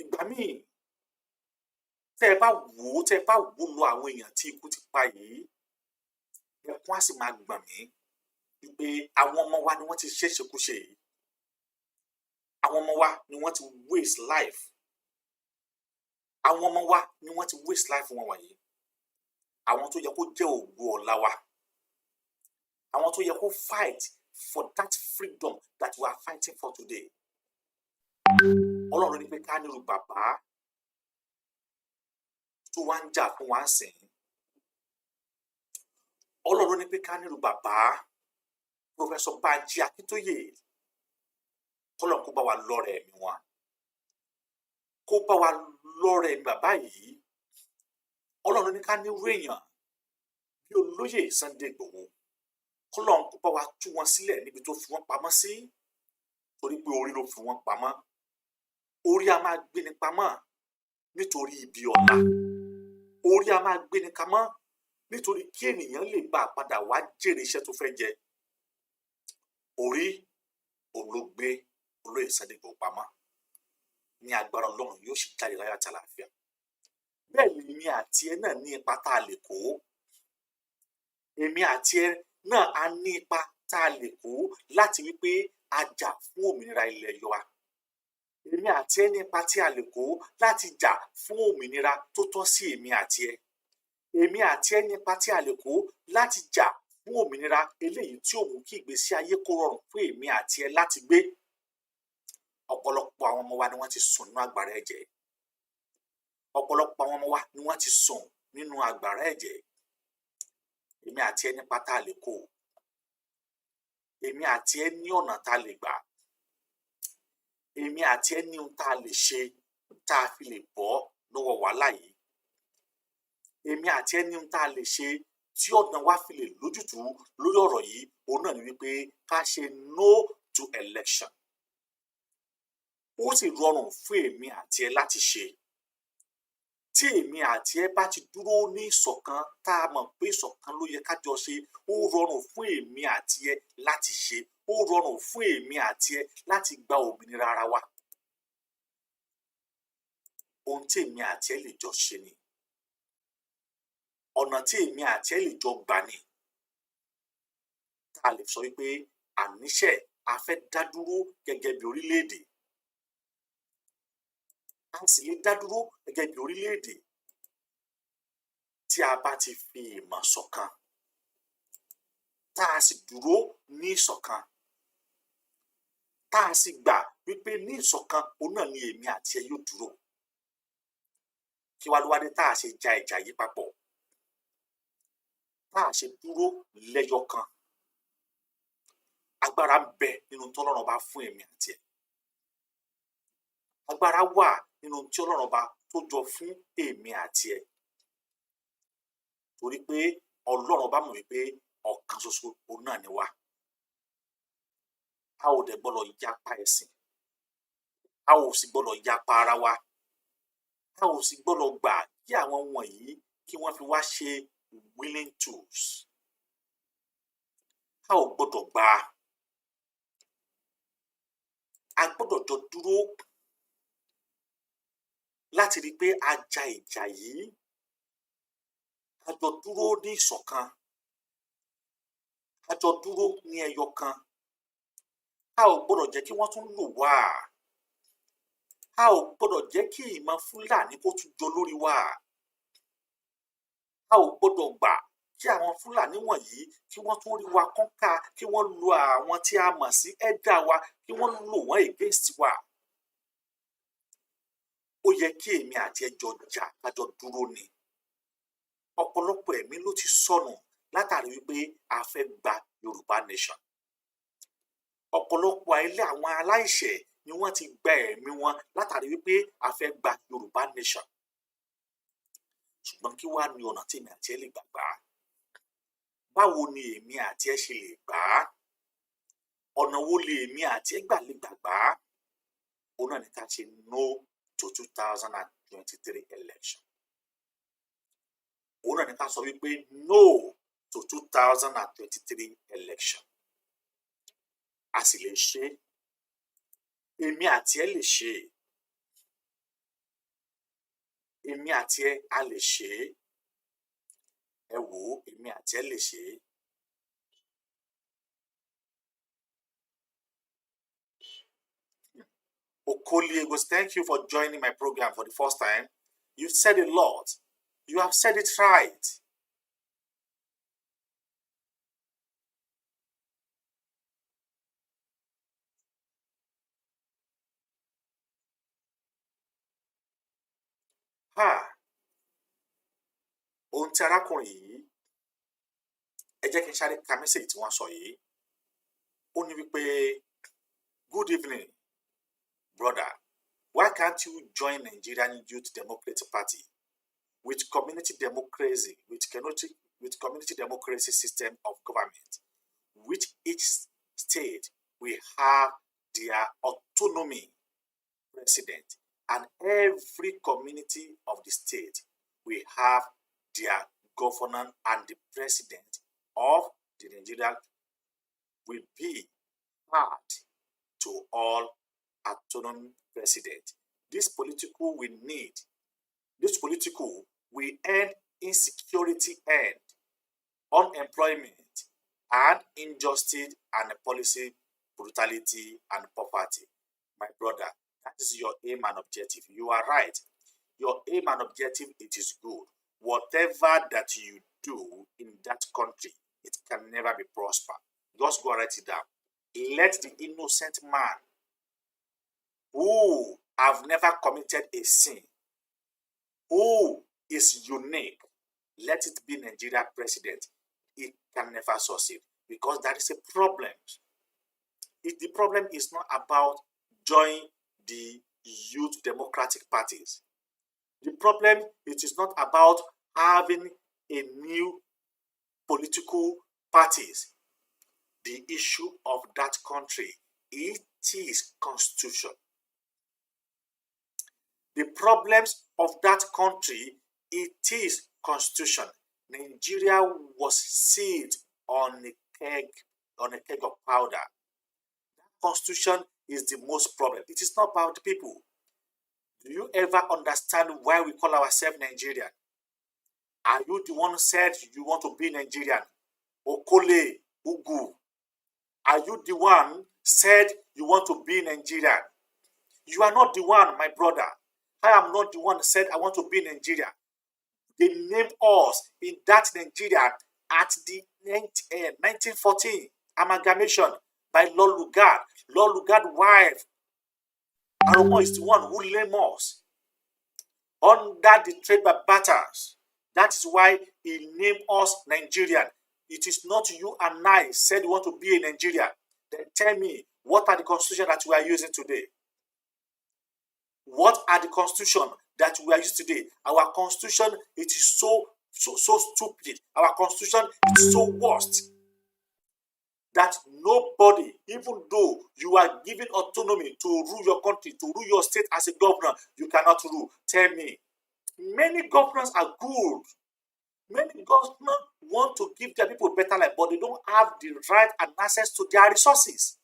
Ìgbà míì tẹ́ ẹ bá wò lọ àwọn èèyàn tí ikú ti pa yìí, ẹkún á sì máa gbọ̀n mí wípé àwọn ọmọ wa ni wọ́n ti ṣèṣekúṣe yìí. Àwọn ọmọ wa ni wọ́n ti waste life. Àwọn ọmọ wa ni wọ́n ti waste life wọn wọ̀nyí. Àwọn tó yẹ kó jẹ́ ògo ọ̀la wa. Àwọn tó yẹ kó fight for that freedom that we are fighting for today. Ọlọ́run ní pé ká nírú bàbá tó wá ń jà fún wa ń sìn. Ọlọ́run ní pé ká nírú bàbá Professor Banji Akíntóyè. Kọ́lọ̀ kó bá wa lọ́rẹ̀ ẹ̀mí wọn. Kó bá wa lọ́rẹ̀ ẹ̀mí bàbá yìí. Ọlọ́run ní ká nírú èèyàn bí olóyè Sunday Igboho. Kọ́lọ̀ kó bá wa tú wọn sílẹ̀ níbi tó fi wọ́n pamọ́ sí. Torí pé orí ló fi wọ́n pamọ́. Orí a máa gbé ni pamọ́ nítorí ibi ọ̀la. Orí a máa gbé ni pamọ́ nítorí kí ènìyàn lè bá padà wá jèrè iṣẹ́ tó fẹ́ jẹ. Orí olóògbé olóyè Sunday Igboho pamọ́ ní agbára Ọlọ́run yóò sì jáde láyọ̀ àti àlàáfíà. Bẹ́ẹ̀ ni èmi àti ẹ náà ní ipa tá a lè kó. Èmi àti ẹ náà á ní ipa tá a lè kó láti wípé a jà fún òmìnira ilẹ̀ Yorùbá. Èmi àti ẹ ní ipa tí a lè kó láti jà fún òmìnira tó tọ́ sí èmi àti ẹ. Èmi àti ẹ ní ipa tí a lè kó láti jà fún òmìnira eléyìí tí ó mú kí ìgbésí ayé kó rọrùn fún èmi àti ẹ láti gbé. Ọ̀pọ̀lọpọ̀ àwọn ọmọ wa ni wọ́n ti sùn nínú àgbàrá ẹ̀jẹ̀. Ọ̀pọ̀lọpọ̀ àwọn ọmọ wa ni wọ́n ti sùn nínú àgbàrá ẹ̀jẹ̀. Èmi àti ẹ nípa tá a lè kó. Èmi àti ẹ ní ọ̀nà tá a lè gbà. Èmi àti ẹ ní ohun tá a lè ṣe tá a fi lè bọ́ lọ́wọ́ wàhálà yìí. Èmi àti ẹ ní ohun tá a lè ṣe tí ọ̀nà wa fi lè lójútùú lórí ọ̀rọ̀ yìí. Òun náà ni wípé ká ṣe no to election. ó sì rọrùn fún èmi àti ẹ láti ṣe. Tí èmi àti ẹ bá ti dúró ní ìṣọ̀kan tá a mọ̀ pé ìṣọ̀kan ló yẹ ká jọ ṣe, ó rọrùn fún èmi àti ẹ láti ṣe, ó rọrùn fún èmi àti ẹ láti gba òmìnira ara wa. Ohun tí èmi àti ẹ lè jọ ṣe ni, ọ̀nà tí èmi àti ẹ lè jọ gbà ni, tá a lè sọ wípé àníṣe a fẹ́ dá dúró gẹ́gẹ́ bí orílẹ̀-èdè. A sì lè dá dúró gẹ́gẹ́ bí orílẹ̀-èdè tí a bá ti fi ìmọ̀ ṣọ̀kan, tá a sì dúró ní ìṣọ̀kan, tá a sì gbà wípé ní ìṣọ̀kan òun náà ni èmi àti ẹ yóò dúró. Kí wá ló wá dé tá a ṣe ja ìjà yìí papọ̀, tá a ṣe dúró lẹ́yọ kan? Agbára ń bẹ nínú tí Ọlọ́run bá fún èmi àti ẹ. Agbára wà nínú tí Ọlọ́run bá tó jọ fún èmi àti ẹ. Torí pé Ọlọ́run bá mọ̀ wípé ọ̀kan ṣoṣo òun náà ni wá. A ò dẹ̀ gbọ́dọ̀ yapa ẹ̀sìn. A ò sì gbọ́dọ̀ yapa ara wa. A ò sì gbọ́dọ̀ gbà kí àwọn wọ̀nyí kí wọ́n fi wá ṣe willing tools. A ò gbọ́dọ̀ gbà. A gbọ́dọ̀ jọ dúró láti rí pé a ja ìjà yìí. A jọ dúró ní ìṣọ̀kan. A jọ dúró ní ẹyọ kan. A ò gbọ́dọ̀ jẹ́ kí wọ́n tún lò wá. A ò gbọ́dọ̀ jẹ́ kí ìmọ̀ Fúlàní kó tún jọ lórí wa. A ò gbọ́dọ̀ gbà kí àwọn Fúlàní wọ̀nyí kí wọ́n tún rí wa kọ́ńkà, kí wọ́n lo àwọn tí a mọ̀ sí ẹ̀dá wa, kí wọ́n lò wọ́n against wa. Ó yẹ kí èmi àti ẹ jọ jà, ká jọ dúró ni. Ọ̀pọ̀lọpọ̀ ẹ̀mí ló ti sọnù látàrí wípé a fẹ́ gba Yorùbá nation. Ọ̀pọ̀lọpọ̀ ilé àwọn aláìṣẹ̀ ni wọ́n ti gba ẹ̀mí wọn látàrí wípé a fẹ́ gba Yorùbá nation. Ṣùgbọ́n kí wá ní ọ̀nà tí èmi àti ẹ lè gbà? Báwo ni èmi àti ẹ ṣe lè gbà? Ọ̀nà wo lè èmi àti ẹ gbà lè gbà? Òun náà ni ká ṣe no to 2023 election. Òun náà ni ká sọ wípé no to 2023 election. A sì lè ṣe. Èmi àti ẹ lè ṣe. Èmi àti ẹ a lè ṣe. Ẹ wò ó, èmi àti ẹ lè ṣe. Okoliegos, thank you for joining my program for the first time. You've said a lot. You have said it right. Ohun tí arákùnrin yìí, ẹ jẹ́ kí n sáré ka mẹ́sẹ̀jì tí wọ́n sọ yìí. Ó ní wípé, good evening, brother. Why can't you join Nigerian Youth Democratic Party with community democracy, with community democracy system of government, which each state will have their autonomy president, and every community of the state will have their governor, and the president of the Nigeria will be part to all autonomous president. This political will end insecurity, end unemployment, and injustice, and policy brutality and poverty. My brother, that is your aim and objective. You are right. Your aim and objective, it is good. Whatever that you do in that country, it can never be prosper. Just go write it down. Let the innocent man who have never committed a sin, who is unique, let it be Nigeria president. It can never succeed because that is a problem. The problem is not about joining the youth democratic parties. The problem, it is not about having a new political parties. The issue of that country, it is constitution. The problems of that country, it is constitution. Nigeria was sealed on a keg of powder. Constitution is the most problem. It is not about people. Do you ever understand why we call ourselves Nigerian? Are you the one who said you want to be Nigerian? Okole, Ugu. Are you the one said you want to be Nigerian? You are not the one, my brother. I am not the one who said I want to be Nigerian. They named us in that Nigeria at the 1914 amalgamation by Lord Lugard. Lord Lugard's wife, Aromo, is the one who named us under the trade by batters. That is why he named us Nigerian. It is not you and I said we want to be a Nigerian. Then tell me, what are the constitution that we are using today? What are the constitution that we are using today? Our constitution, it is so stupid. Our constitution is so worst that nobody, even though you are given autonomy to rule your country, to rule your state as a governor, you cannot rule. Tell me. Many governors are good. Many governors want to give their people better life, but they don't have the right and access to their resources.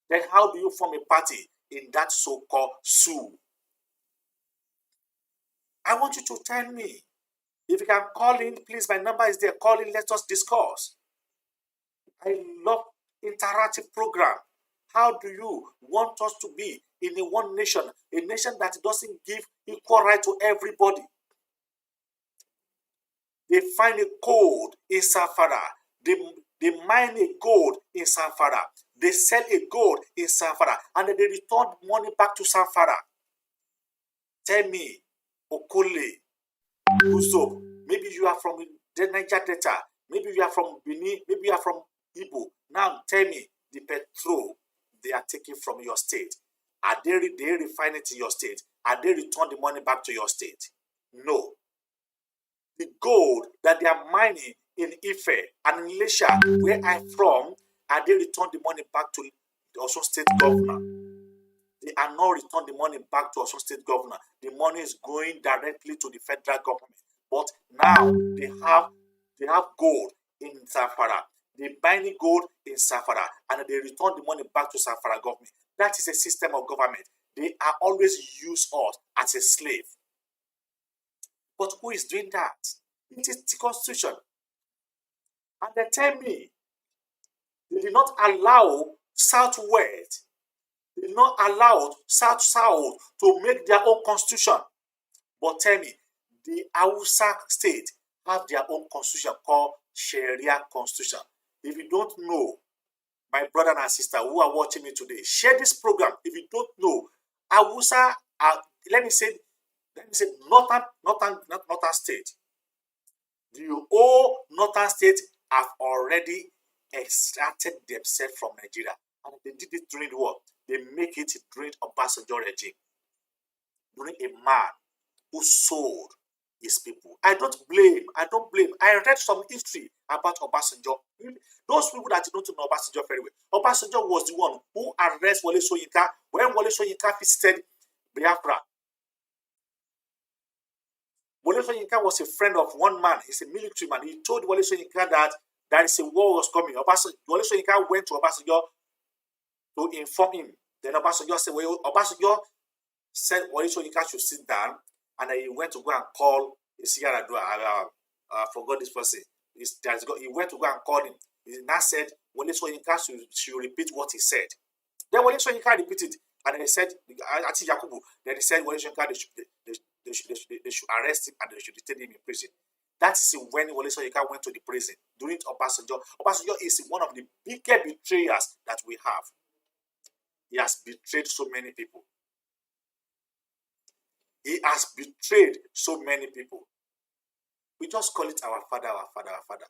Then how do you form a party in that so-called zoo? I want you to tell me. If you can call in, please, my number is there. Call in, let us discuss. I love interactive program. How do you want us to be in a one nation, a nation that doesn't give equal right to everybody? They find a gold in Safara. They mine a gold in Safara. They sell a gold in Safara, and then they return money back to Safara. Tell me, Okole, Uzo, maybe you are from the Niger Delta, maybe you are from Benin, maybe you are from Igbo. Now tell me, the petrol they are taking from your state, are they refine it in your state? Are they return the money back to your state? No. The gold that they are mining in Ife and in Lesha, where I'm from, are they return the money back to the Osun State governor? They are not return the money back to Osun State governor. The money is going directly to the federal government. But now they have gold in Zamfara. They buy gold in Zamfara, and they return the money back to Zamfara government. That is a system of government. They are always use us as a slave. But who is doing that? It is the constitution. And they tell me, they did not allow Southwest, they did not allow South to make their own constitution. But tell me, the Hausa state have their own constitution called Sharia constitution. If you don't know, my brother and sister who are watching me today, share this program. If you don't know, Hausa are, let me say northern state. The whole northern state have already extracted themselves from Nigeria. And they did it during the war. They make it during Obasanjo regime. During a man who sold his people. I don't blame. I read some history about Obasanjo. Those people that don't know Obasanjo very well. Obasanjo was the one who arrested Wole Soyinka when Wole Soyinka visited Biafra. Wole Soyinka was a friend of one man. He's a military man. He told Wole Soyinka that there is a war was coming. Wole Soyinka went to Obasanjo to inform him. Then Obasanjo said, Obasanjo said Wole Soyinka should sit down, and then he went to go and call Isiyaradua. I forgot this person. He went to go and call him. He now said Wole Soyinka should repeat what he said. Then Wole Soyinka repeated, and then he said, Ati Yakubu. Then he said Wole Soyinka they should arrest him and they should detain him in prison. That's when Wole Soyinka went to the prison during Obasanjo. Obasanjo is one of the biggest betrayers that we have. He has betrayed so many people. He has betrayed so many people. We just call it our father, our father, our father.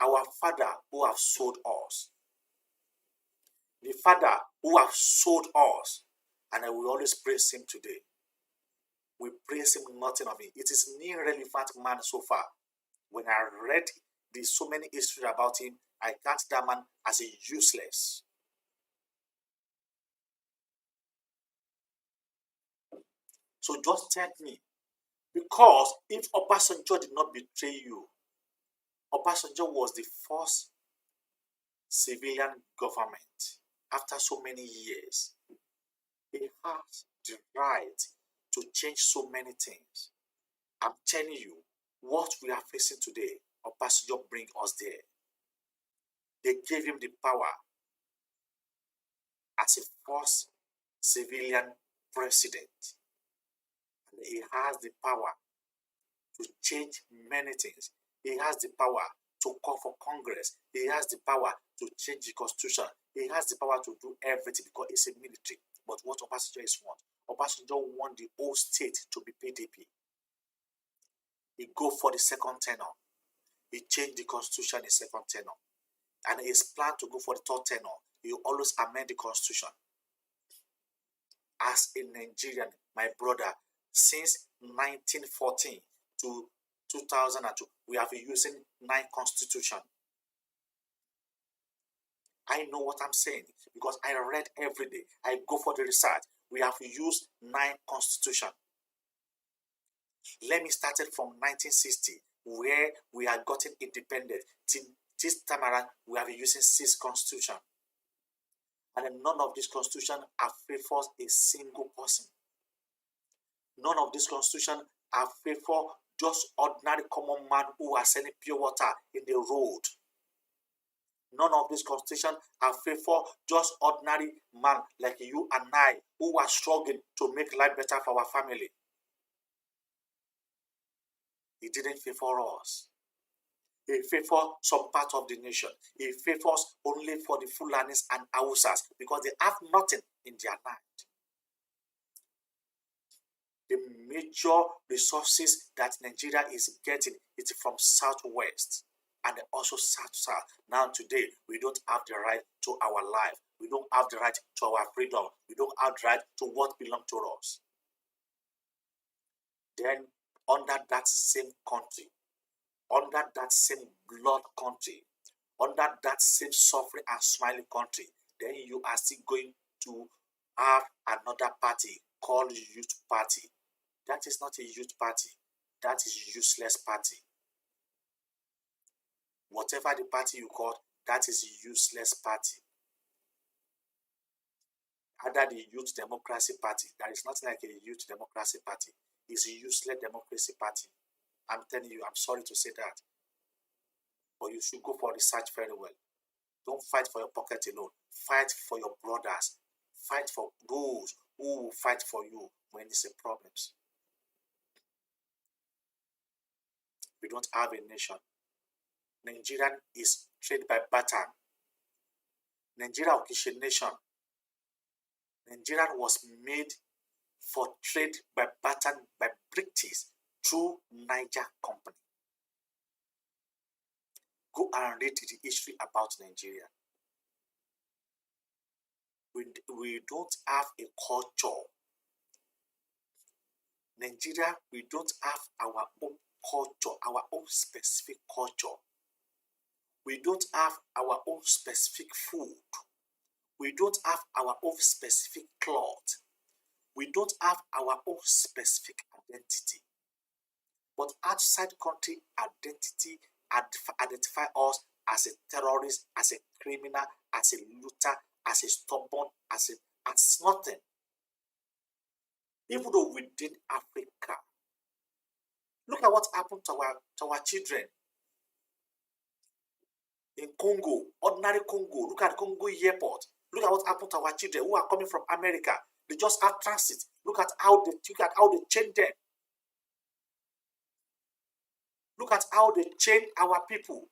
Our father who have sold us. The father who have sold us. And I will always praise him today. We praise him nothing of it. It is an irrelevant man so far. When I read so many history about him, I count that man as a useless. So just tell me, because if Obasanjo did not betray you, Obasanjo was the first civilian government after so many years. He has the right to change so many things. I'm telling you, what we are facing today, Obasanjo bring us there. They gave him the power as a first civilian president. And he has the power to change many things. He has the power to call for Congress. He has the power to change the constitution. He has the power to do everything because it's a military. But what Obasanjo is want? Obasanjo want the whole state to be PDP. He go for the second tenure. He changed the constitution in second tenure. And his plan to go for the third tenure, he will always amend the constitution. As a Nigerian, my brother, since 1914 to 2002, we have been using 9 constitution. I know what I'm saying because I read every day. I go for the research. We have used 9 constitution. Let me start it from 1960, where we had gotten independent. Till this time around, we have been using 6 constitution. And none of these constitution are favor a single person. None of these constitution are favor just ordinary common man who are selling pure water in the road. None of these constitution are favor just ordinary man like you and I who are struggling to make life better for our family. He didn't favor us. He favors some part of the nation. He favors only for the Fulanis and Hausas because they have nothing in their land. The major resources that Nigeria is getting is from southwest and also south-south. Now today, we don't have the right to our life. We don't have the right to our freedom. We don't have the right to what belongs to us. Then, under that same country, under that same blood country, under that same suffering and smiling country, then you are still going to have another party called Youth Party. That is not a youth party. That is a useless party. Whatever the party you call, that is a useless party. Under the Youth Democracy Party, there is nothing like a Youth Democracy Party. It's a useless democracy party. I'm telling you, I'm sorry to say that. But you should go for research very well. Don't fight for your pocket alone. Fight for your brothers. Fight for those who will fight for you when it's a problem. We don't have a nation. Nigeria is trade by barter. Nigeria is a nation. Nigeria was made for trade by barter by British through Niger Company. Go and read the history about Nigeria. We don't have a culture. Nigeria, we don't have our own culture, our own specific culture. We don't have our own specific food. We don't have our own specific cloth. We don't have our own specific identity. But outside country identity identify us as a terrorist, as a criminal, as a looter, as a stubborn, as nothing. Even though within Africa, look at what happened to our children in Congo, ordinary Congo. Look at Congo airport. Look at what happened to our children who are coming from America. They just have transit. Look at how they change them. Look at how they change our people.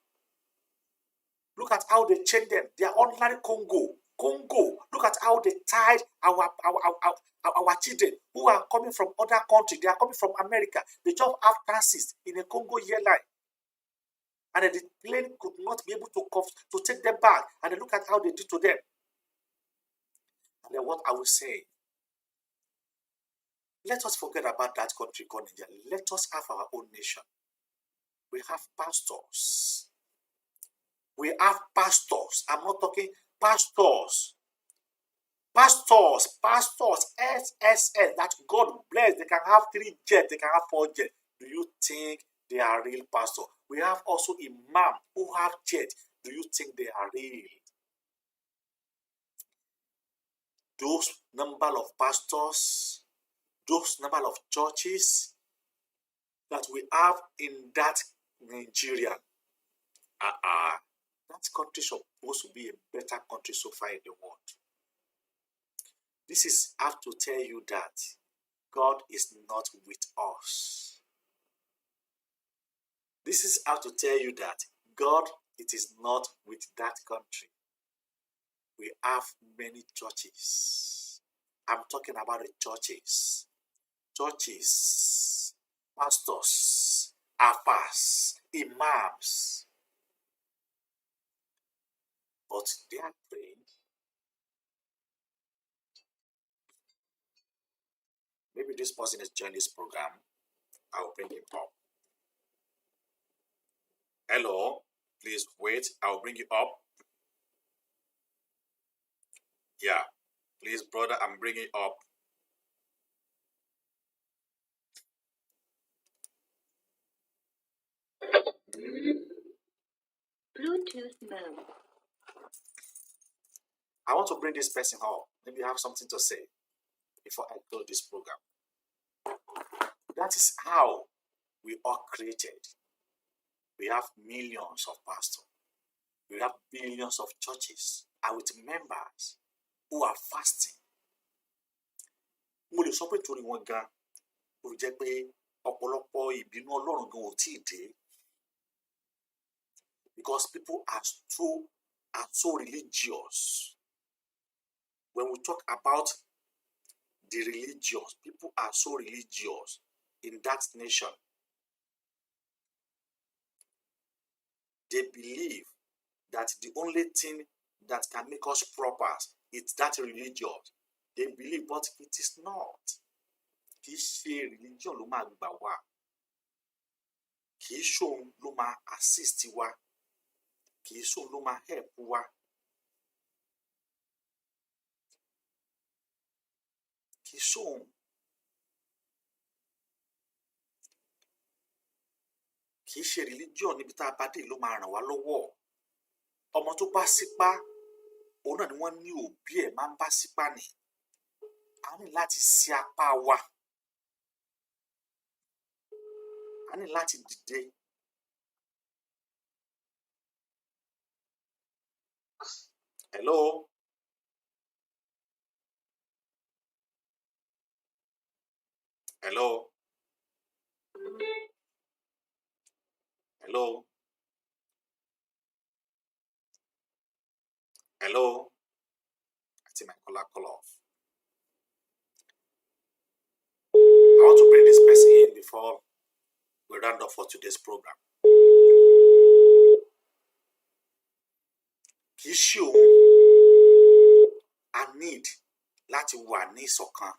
Look at how they change them. They are ordinary Congo. Look at how they tied our children who are coming from other countries. They are coming from America. They just have transit in a Congo airline. And the plane could not be able to take them back. And then look at how they did to them. And then what I will say, let us forget about that country called Nigeria. Let us have our own nation. We have pastors. We have pastors. I'm not talking pastors. Pastors, SSN, that God bless, they can have 3 jets, they can have 4 jets. Do you think they are real pastors? We have also imam who have jets. Do you think they are real? Those number of pastors, those number of churches that we have in that Nigeria, that country is supposed to be a better country so far in the world. This is have to tell you that God is not with us. This is how to tell you that God, it is not with that country. We have many churches. I'm talking about the churches. Churches, pastors, afars, imams. But they are praying. Maybe this person is joining this program. I will bring him up. Hello, please wait. I will bring you up. Yeah, please, brother, I'm bringing up. Bluetooth mode. I want to bring this person up. Maybe you have something to say before I close this program. That is how we are created. We have millions of pastors. We have billions of churches and with members who are fasting. Mo lè sọ pé torí wọn gan, ó jẹ́ pé ọ̀pọ̀lọpọ̀ ìbínú Ọlọ́run gan ò tíì dé. Because people are so religious. When we talk about the religious, people are so religious in that nation. They believe that the only thing that can make us proper is that religion. They believe, but it is not. Kì í ṣe religion ló máa gbà wá. Kì í ṣòun ló máa assist wa. Kì í ṣòun ló máa help wa. Kì í ṣòun. Kì í ṣe religion níbi tá a bá dé ló máa ràn wá lọ́wọ́. Ọmọ tó bá sípá, òun náà ni wọ́n ní òbí ẹ̀ máa ń bá sípá ni. A ní láti ṣí apá wa. A ní láti dìde. Hello? Hello? Hello? Hello? I think my caller call off. I want to bring this person in before we round up for today's program. Kì í ṣe òun. I need láti wà ní ìṣọ̀kan.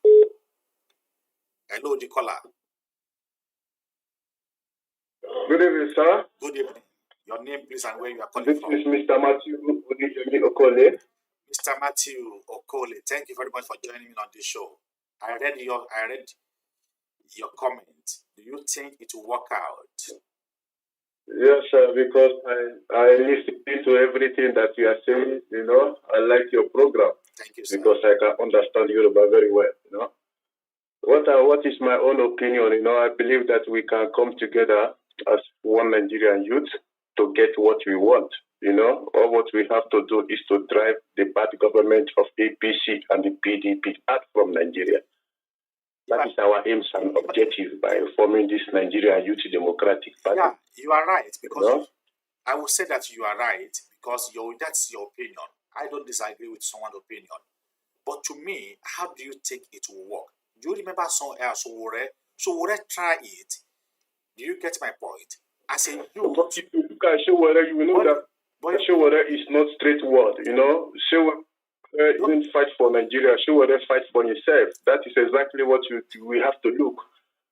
Hello, the caller. Good evening, sir. Good evening. Your name, please, and where you are calling This from. is Mr. Matthew Okole. Mr. Matthew Okole, thank you very much for joining me on this show. I read your comment. Do you think it will work out? Yes, sir, because I listen to everything that you are saying, I like your program. Thank you, sir. Because I can understand Yoruba very well, What is my own opinion, I believe that we can come together as one Nigerian youth to get what we want, All what we have to do is to drive the bad government of APC and the PDP out from Nigeria. That is our aims and objective by forming this Nigerian Youth Democratic Party. Yeah, you are right, because I will say that you are right, because that's your opinion. I don't disagree with someone's opinion. But to me, how do you think it will work? Do you remember someone else, Sowore try it? Do you get my point? I say But if you look at Sowore, you will know that Sowore is not straightforward, Sowore didn't fight for Nigeria. Sowore fight for himself. That is exactly what we have to look.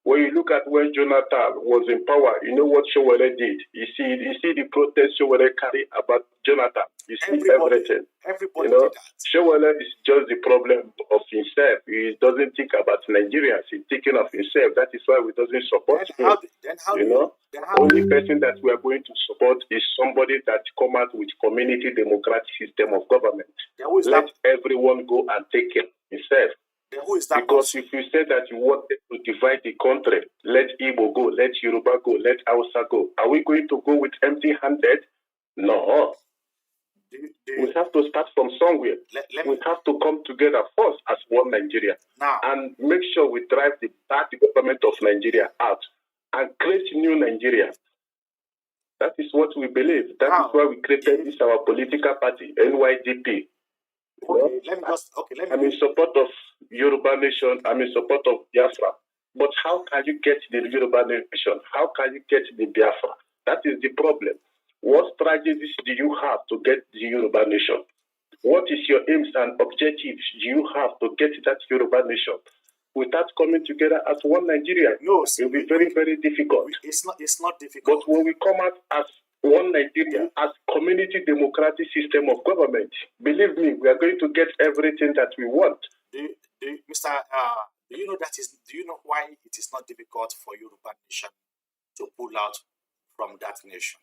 When you look at when Jonathan was in power, you know what Showore did. You see the protest Showore carried about Jonathan. You see everything. Everybody You know, did that. Showore is just the problem of himself. He doesn't think about Nigerians. He's thinking of himself. That is why we doesn't support him. Only person that we are going to support is somebody that come out with community democratic system of government. Let everyone go and take care of himself. Who is that because person? If you say that you want to divide the country, let Igbo go, let Yoruba go, let Hausa go. Are we going to go with empty-handed? No. We have to start from somewhere. We have to come together first as one Nigeria and make sure we drive the bad government of Nigeria out and create new Nigeria. That is what we believe. That is why we created this our political party, NYDP. I'm in support of Yoruba nation. I'm in support of Biafra. But how can you get the Yoruba nation? How can you get the Biafra? That is the problem. What strategies do you have to get the Yoruba nation? What is your aims and objectives do you have to get that Yoruba nation? Without coming together as one Nigeria, it will be very, very difficult. It's not difficult. But when we come out as one Nigeria, as community democratic system of government, believe me, we are going to get everything that we want. Do you know why it is not difficult for Yoruba nation to pull out from that nation?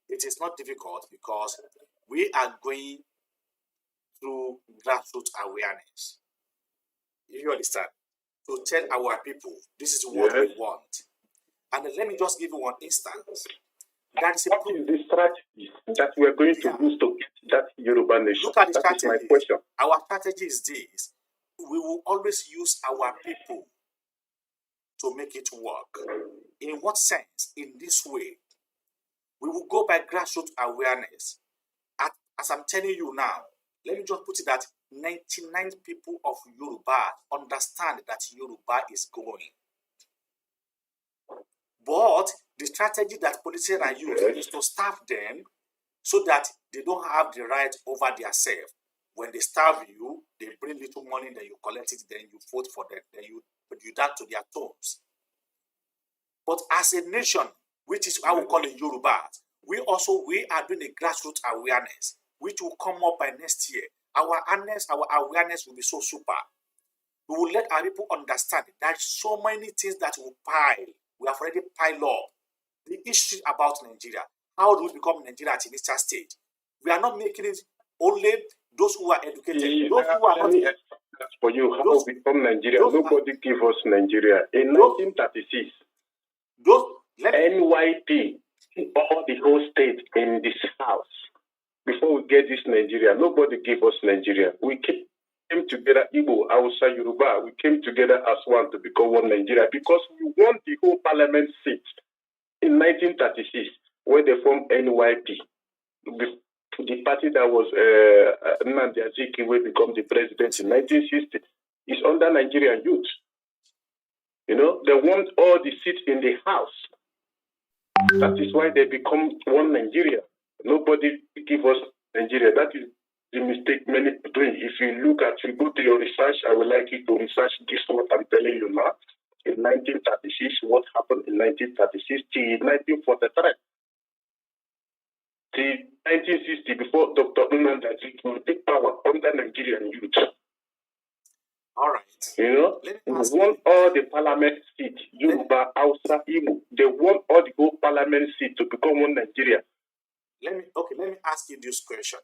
It is not difficult because we are going through grassroots awareness. If you understand, to tell our people this is what we want. And let me just give you one instance. What is the strategy that we are going to use to get that Yoruba nation? Look at the strategy. Is my question. Our strategy is this. We will always use our people to make it work. In what sense? In this way. We will go by grassroots awareness. As I'm telling you now, let me just put it that 99 people of Yoruba understand that Yoruba is growing. But the strategy that politicians are using is to starve them so that they don't have the right over themselves. When they starve you, they bring little money, then you collect it, then you vote for them, then you down to their toes. But as a nation, which is how we call it Yoruba, we are doing a grassroots awareness, which will come up by next year. Our awareness will be so super. We will let our people understand that so many things that will pile. We have already piled up. The issue about Nigeria. How do we become Nigeria at initial stage? We are not making it only those who are educated. Those who are not. For you, how we become Nigeria? Nobody give us Nigeria. In 1936, NYP, all the whole state in this house. Before we get this Nigeria, nobody gave us Nigeria. We came together, Igbo, Hausa, Yoruba. We came together as one to become one Nigeria because we won the whole parliament seat in 1936 when they formed NYP. The party that was Nnamdi Azikiwe become the president in 1960 is under Nigerian youth. You know, they want all the seats in the house. That is why they become one Nigeria. Nobody give us Nigeria. That is the mistake many people doing. If you go to your research, I would like you to research this what I'm telling you now. In 1936, what happened in 1936 till 1943. Till 1960, before Dr. Nnamdi Azikiwe take power under Nigerian youth. All right. You know, we want all the parliament seats, Yoruba, Hausa, Igbo. They want all the whole parliament seats to become one Nigeria. Let me ask you this question.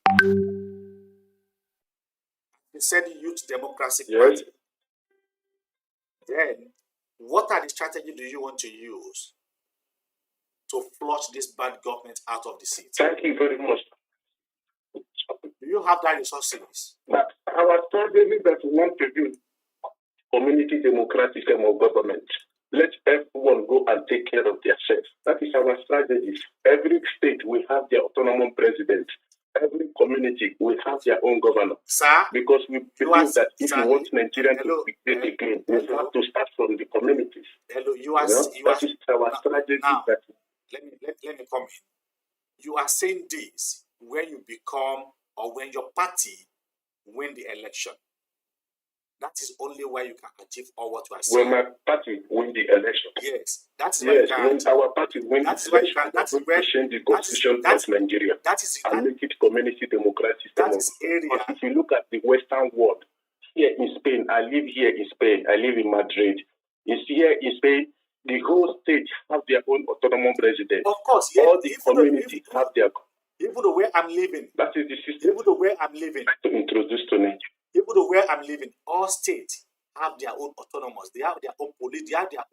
You said Youth Democratic Party. Then, what are the strategies do you want to use to flush this bad government out of the seat? Thank you very much. Do you have that resources? Our strategy that we want to do, community democratic system of government. Let everyone go and take care of themselves. That is our strategy. Every state will have their autonomous president. Every community will have their own governor. Sir, because we believe that if you want Nigeria to be great again, we have to start from the communities. Hello, that is our strategy. Now, let me come in. You are saying this when you become or when your party win the election. That is only where you can achieve all what you are saying. When my party win the election. Yes, that is where you can. When our party win the election, that is where change the constitution of Nigeria and make it community democratic system. That is area. But if you look at the Western world, here in Spain, I live here in Spain. I live in Madrid. It's here in Spain. The whole state have their own autonomous president. Of course, yes. All the community have their. Even the way I'm living. That is the system. Even the way I'm living. To introduce to Nigeria. Even the way I'm living, all states have their own autonomous. They have their own police. They have their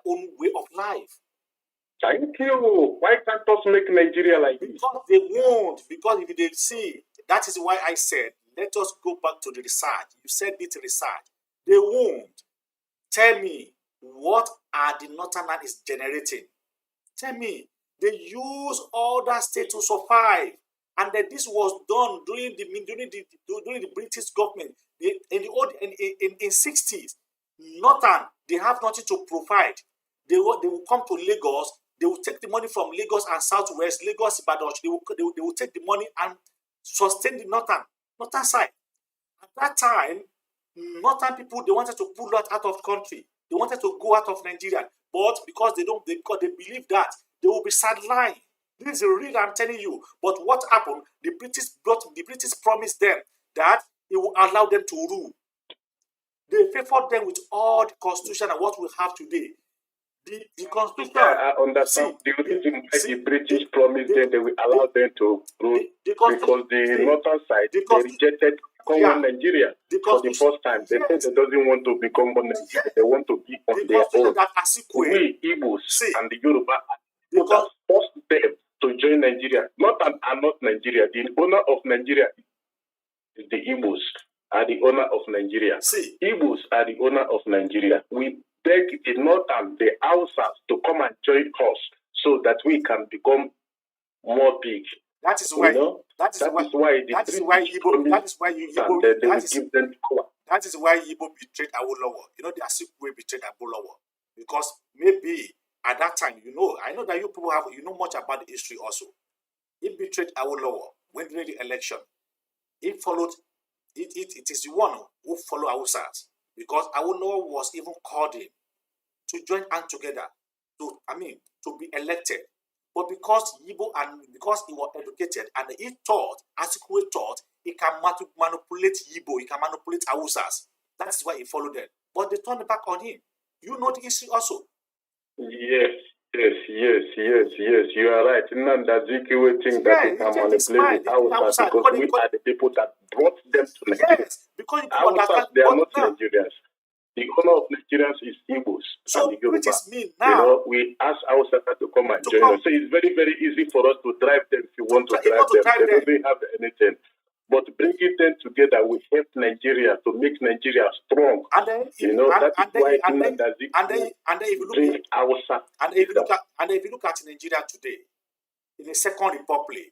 own way of life. Thank you. Why can't us make Nigeria like this? Because they won't. Because if they see, that is why I said, let us go back to the research. You said it research. They won't. Tell me, what are the Northern is generating? Tell me. They use all that state to survive. And that this was done during the British government. In the 60s. Northern, they have nothing to provide. They will come to Lagos. They will take the money from Lagos and Southwest, Lagos, Ibadan. They will take the money and sustain the northern side. At that time, northern people, they wanted to pull out of country. They wanted to go out of Nigeria. But because they believe that they will be sidelined. This is real, I'm telling you. But what happened? The British promised them that it will allow them to rule. They favored them with all the constitution and what we have today. The constitution. Yeah, I understand. The British promised them they will allow them to rule because the northern side they rejected common Nigeria for the first time. They said they doesn't want to become one Nigeria. They want to be on their own. We Igbos and the Yoruba that forced them to join Nigeria. Not Nigeria. The owner of Nigeria is the Igbos. Are the owner of Nigeria. Igbos are the owner of Nigeria. We beg the Northern, the Hausas to come and join us so that we can become more big. That is why. That is why Igbo betrayed Awolowo. The Asikwe betrayed Awolowo because maybe at that time, I know that you people much about the history also. He betrayed Awolowo when during the election. He followed. It is the one who followed Hausas because Awolowo was even called in to join hands together to be elected. But because Igbo and because he was educated and he thought, Asikwe thought, he can manipulate Igbo, he can manipulate Hausas. That is why he followed them. But they turned back on him. You know the history also. Yes. You are right. Nanda Zikiwe think that he can manipulate the Hausas because we are the people that brought them to Nigeria. Yes, because Hausas, they are not Nigerians. The owner of Nigerians is Igbos and the Yoruba. Now, we ask Hausas to come and join us. So it's very, very easy for us to drive them if you want to drive them. They don't have anything. But bringing them together will help Nigeria to make Nigeria strong. And then, if you look at Nigeria today, in the Second Republic,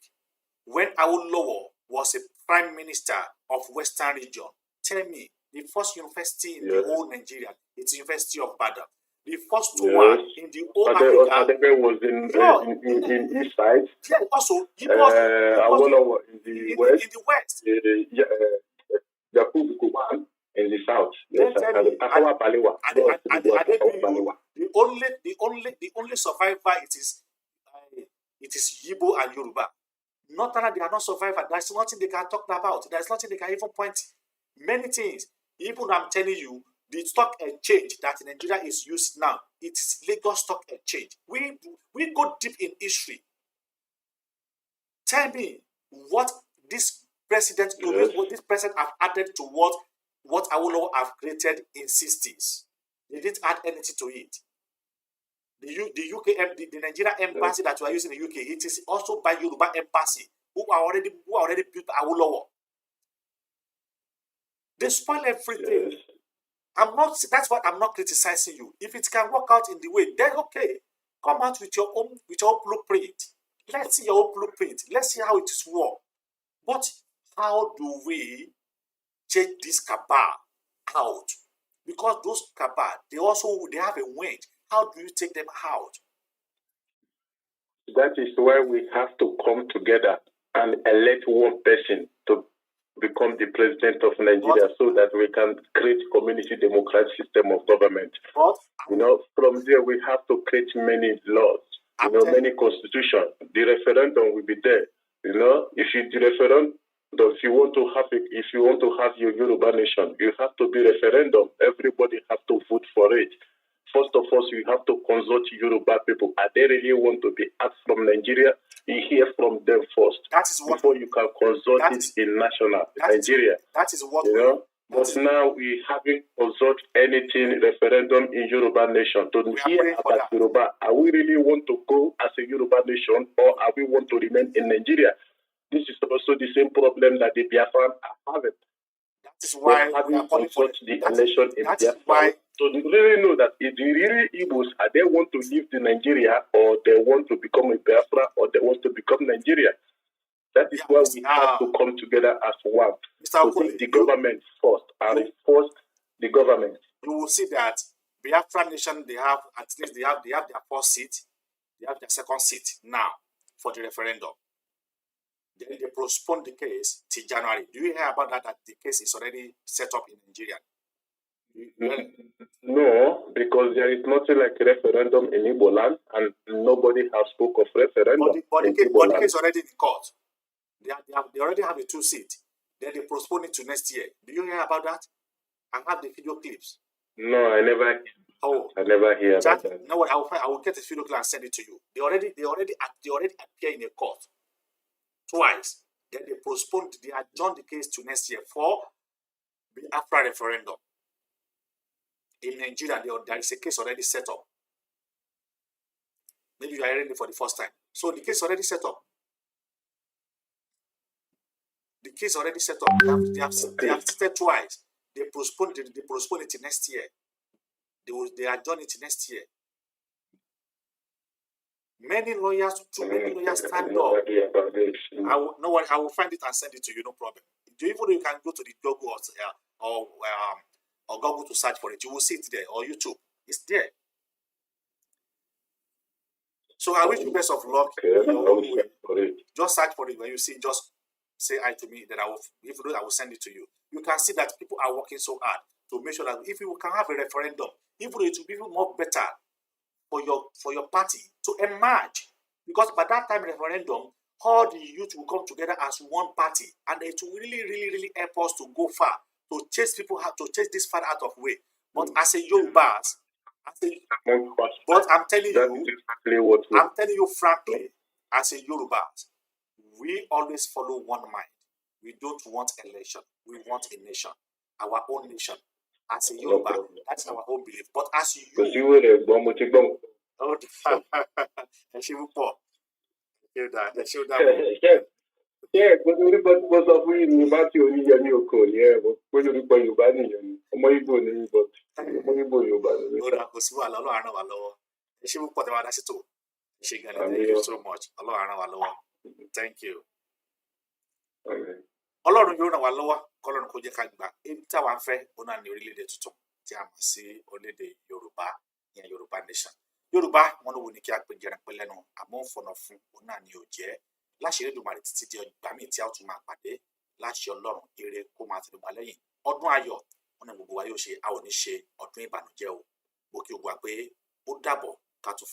when Awolowo was a prime minister of Western region, tell me, the first university in the whole Nigeria, it's the University of Badam. The first one in the whole Africa. Adebe was in East Side. Yeah, also. Awolowo in the West. In the West. Yakubu Kuban in the South. The only survivor it is Yibo and Yoruba. Not that they are not survivors. There's nothing they can talk about. There's nothing they can even point. Many things. Even I'm telling you, the stock exchange that Nigeria is used now, it's Lagos Stock Exchange. We go deep in history. Tell me what this president have added to what Awolowo have created in 60s. They didn't add anything to it. The Nigerian embassy that we are using in the UK, it is also by Yoruba embassy who already built Awolowo. They spoil everything. That's why I'm not criticizing you. If it can work out in the way, then okay. Come out with your own blueprint. Let's see your own blueprint. Let's see how it is work. But how do we take this cabal out? Because those cabal, they have a wing. How do you take them out? That is why we have to come together and elect one person to become the president of Nigeria so that we can create community democratic system of government. You know, from there we have to create many laws, you know, many constitutions. The referendum will be there. You know, if you want to have your Yoruba nation, you have to be referendum. Everybody have to vote for it. First of all, you have to consult Yoruba people. Are they really want to be asked from Nigeria? You hear from them first. That is what before you can consult it in national Nigeria. That is what you know. But now we haven't consult anything referendum in Yoruba nation to hear about Yoruba. Are we really want to go as a Yoruba nation, or are we want to remain in Nigeria? This is also the same problem that the Biafran are having. That is why we are calling for the election in Biafra. So they really know that if the really Igbos, are they want to live in Nigeria, or they want to become a Biafra, or they want to become Nigeria. That is why we have to come together as one. To take the government first and enforce the government. You will see that Biafra nation, they have at least they have their first seat, they have their second seat now for the referendum. Then they postpone the case till January. Do you hear about that? That the case is already set up in Nigeria. No, because there is nothing like a referendum in Igbo land, and nobody has spoke of referendum. But the case is already in court. They already have a 2-seat. Then they postpone it to next year. Do you hear about that? I have the video clips. No, I never. Oh, I never hear about that. No, I will get a video clip and send it to you. They already appear in a court twice. Then they adjourned the case to next year for the Afra referendum. In Nigeria, there is a case already set up. Maybe you are hearing it for the first time. So the case already set up. The case already set up. They have stated twice. They postpone it to next year. They adjourn it to next year. Many lawyers stand up. I will find it and send it to you, no problem. Even though you can go to the Google or Google to search for it, you will see it there, or YouTube. It's there. So I wish you best of luck. Just search for it. When you see, just say hi to me. Then I will send it to you. You can see that people are working so hard to make sure that if you can have a referendum, even though it will be even more better for your party to emerge, because by that time referendum, all the youth will come together as one party, and it will really, really, really help us to go far, to chase this far out of way. But as a Yorubas, but I'm telling you frankly, as a Yorubas, we always follow one mind. We don't want election. We want a nation, our own nation. As a Yoruba, that's our own belief. But as you, thank you so much. Thank you. Ọlọ́run yóò ràn wá lọ́wọ́ kọ́lọ́run kó jẹ́ ká gbà èyí táwa ń fẹ́ òun náà ní orílẹ̀-èdè tuntun tí a mọ̀ sí orílẹ̀-èdè Yorùbá, ìyẹn Yorùbá nation. Yorùbá wọn ló wo ní kí a pè jẹrán pẹ́ lẹ́nu àmọ́ ń fọ̀nà fún òun náà ní òjẹ́ láṣẹ Elédùmarè títí di ọgbà míì tí a ó tún máa pàdé láṣẹ Ọlọ́run ire kó máa tẹ̀lé wa lẹ́yìn. Ọdún ayọ̀ wọn náà gbogbo wa yóò ṣe, a ò ní ṣe ọdún ìbànújẹ́ o. Mo kí o gbà pé ó dàbọ̀ ká tún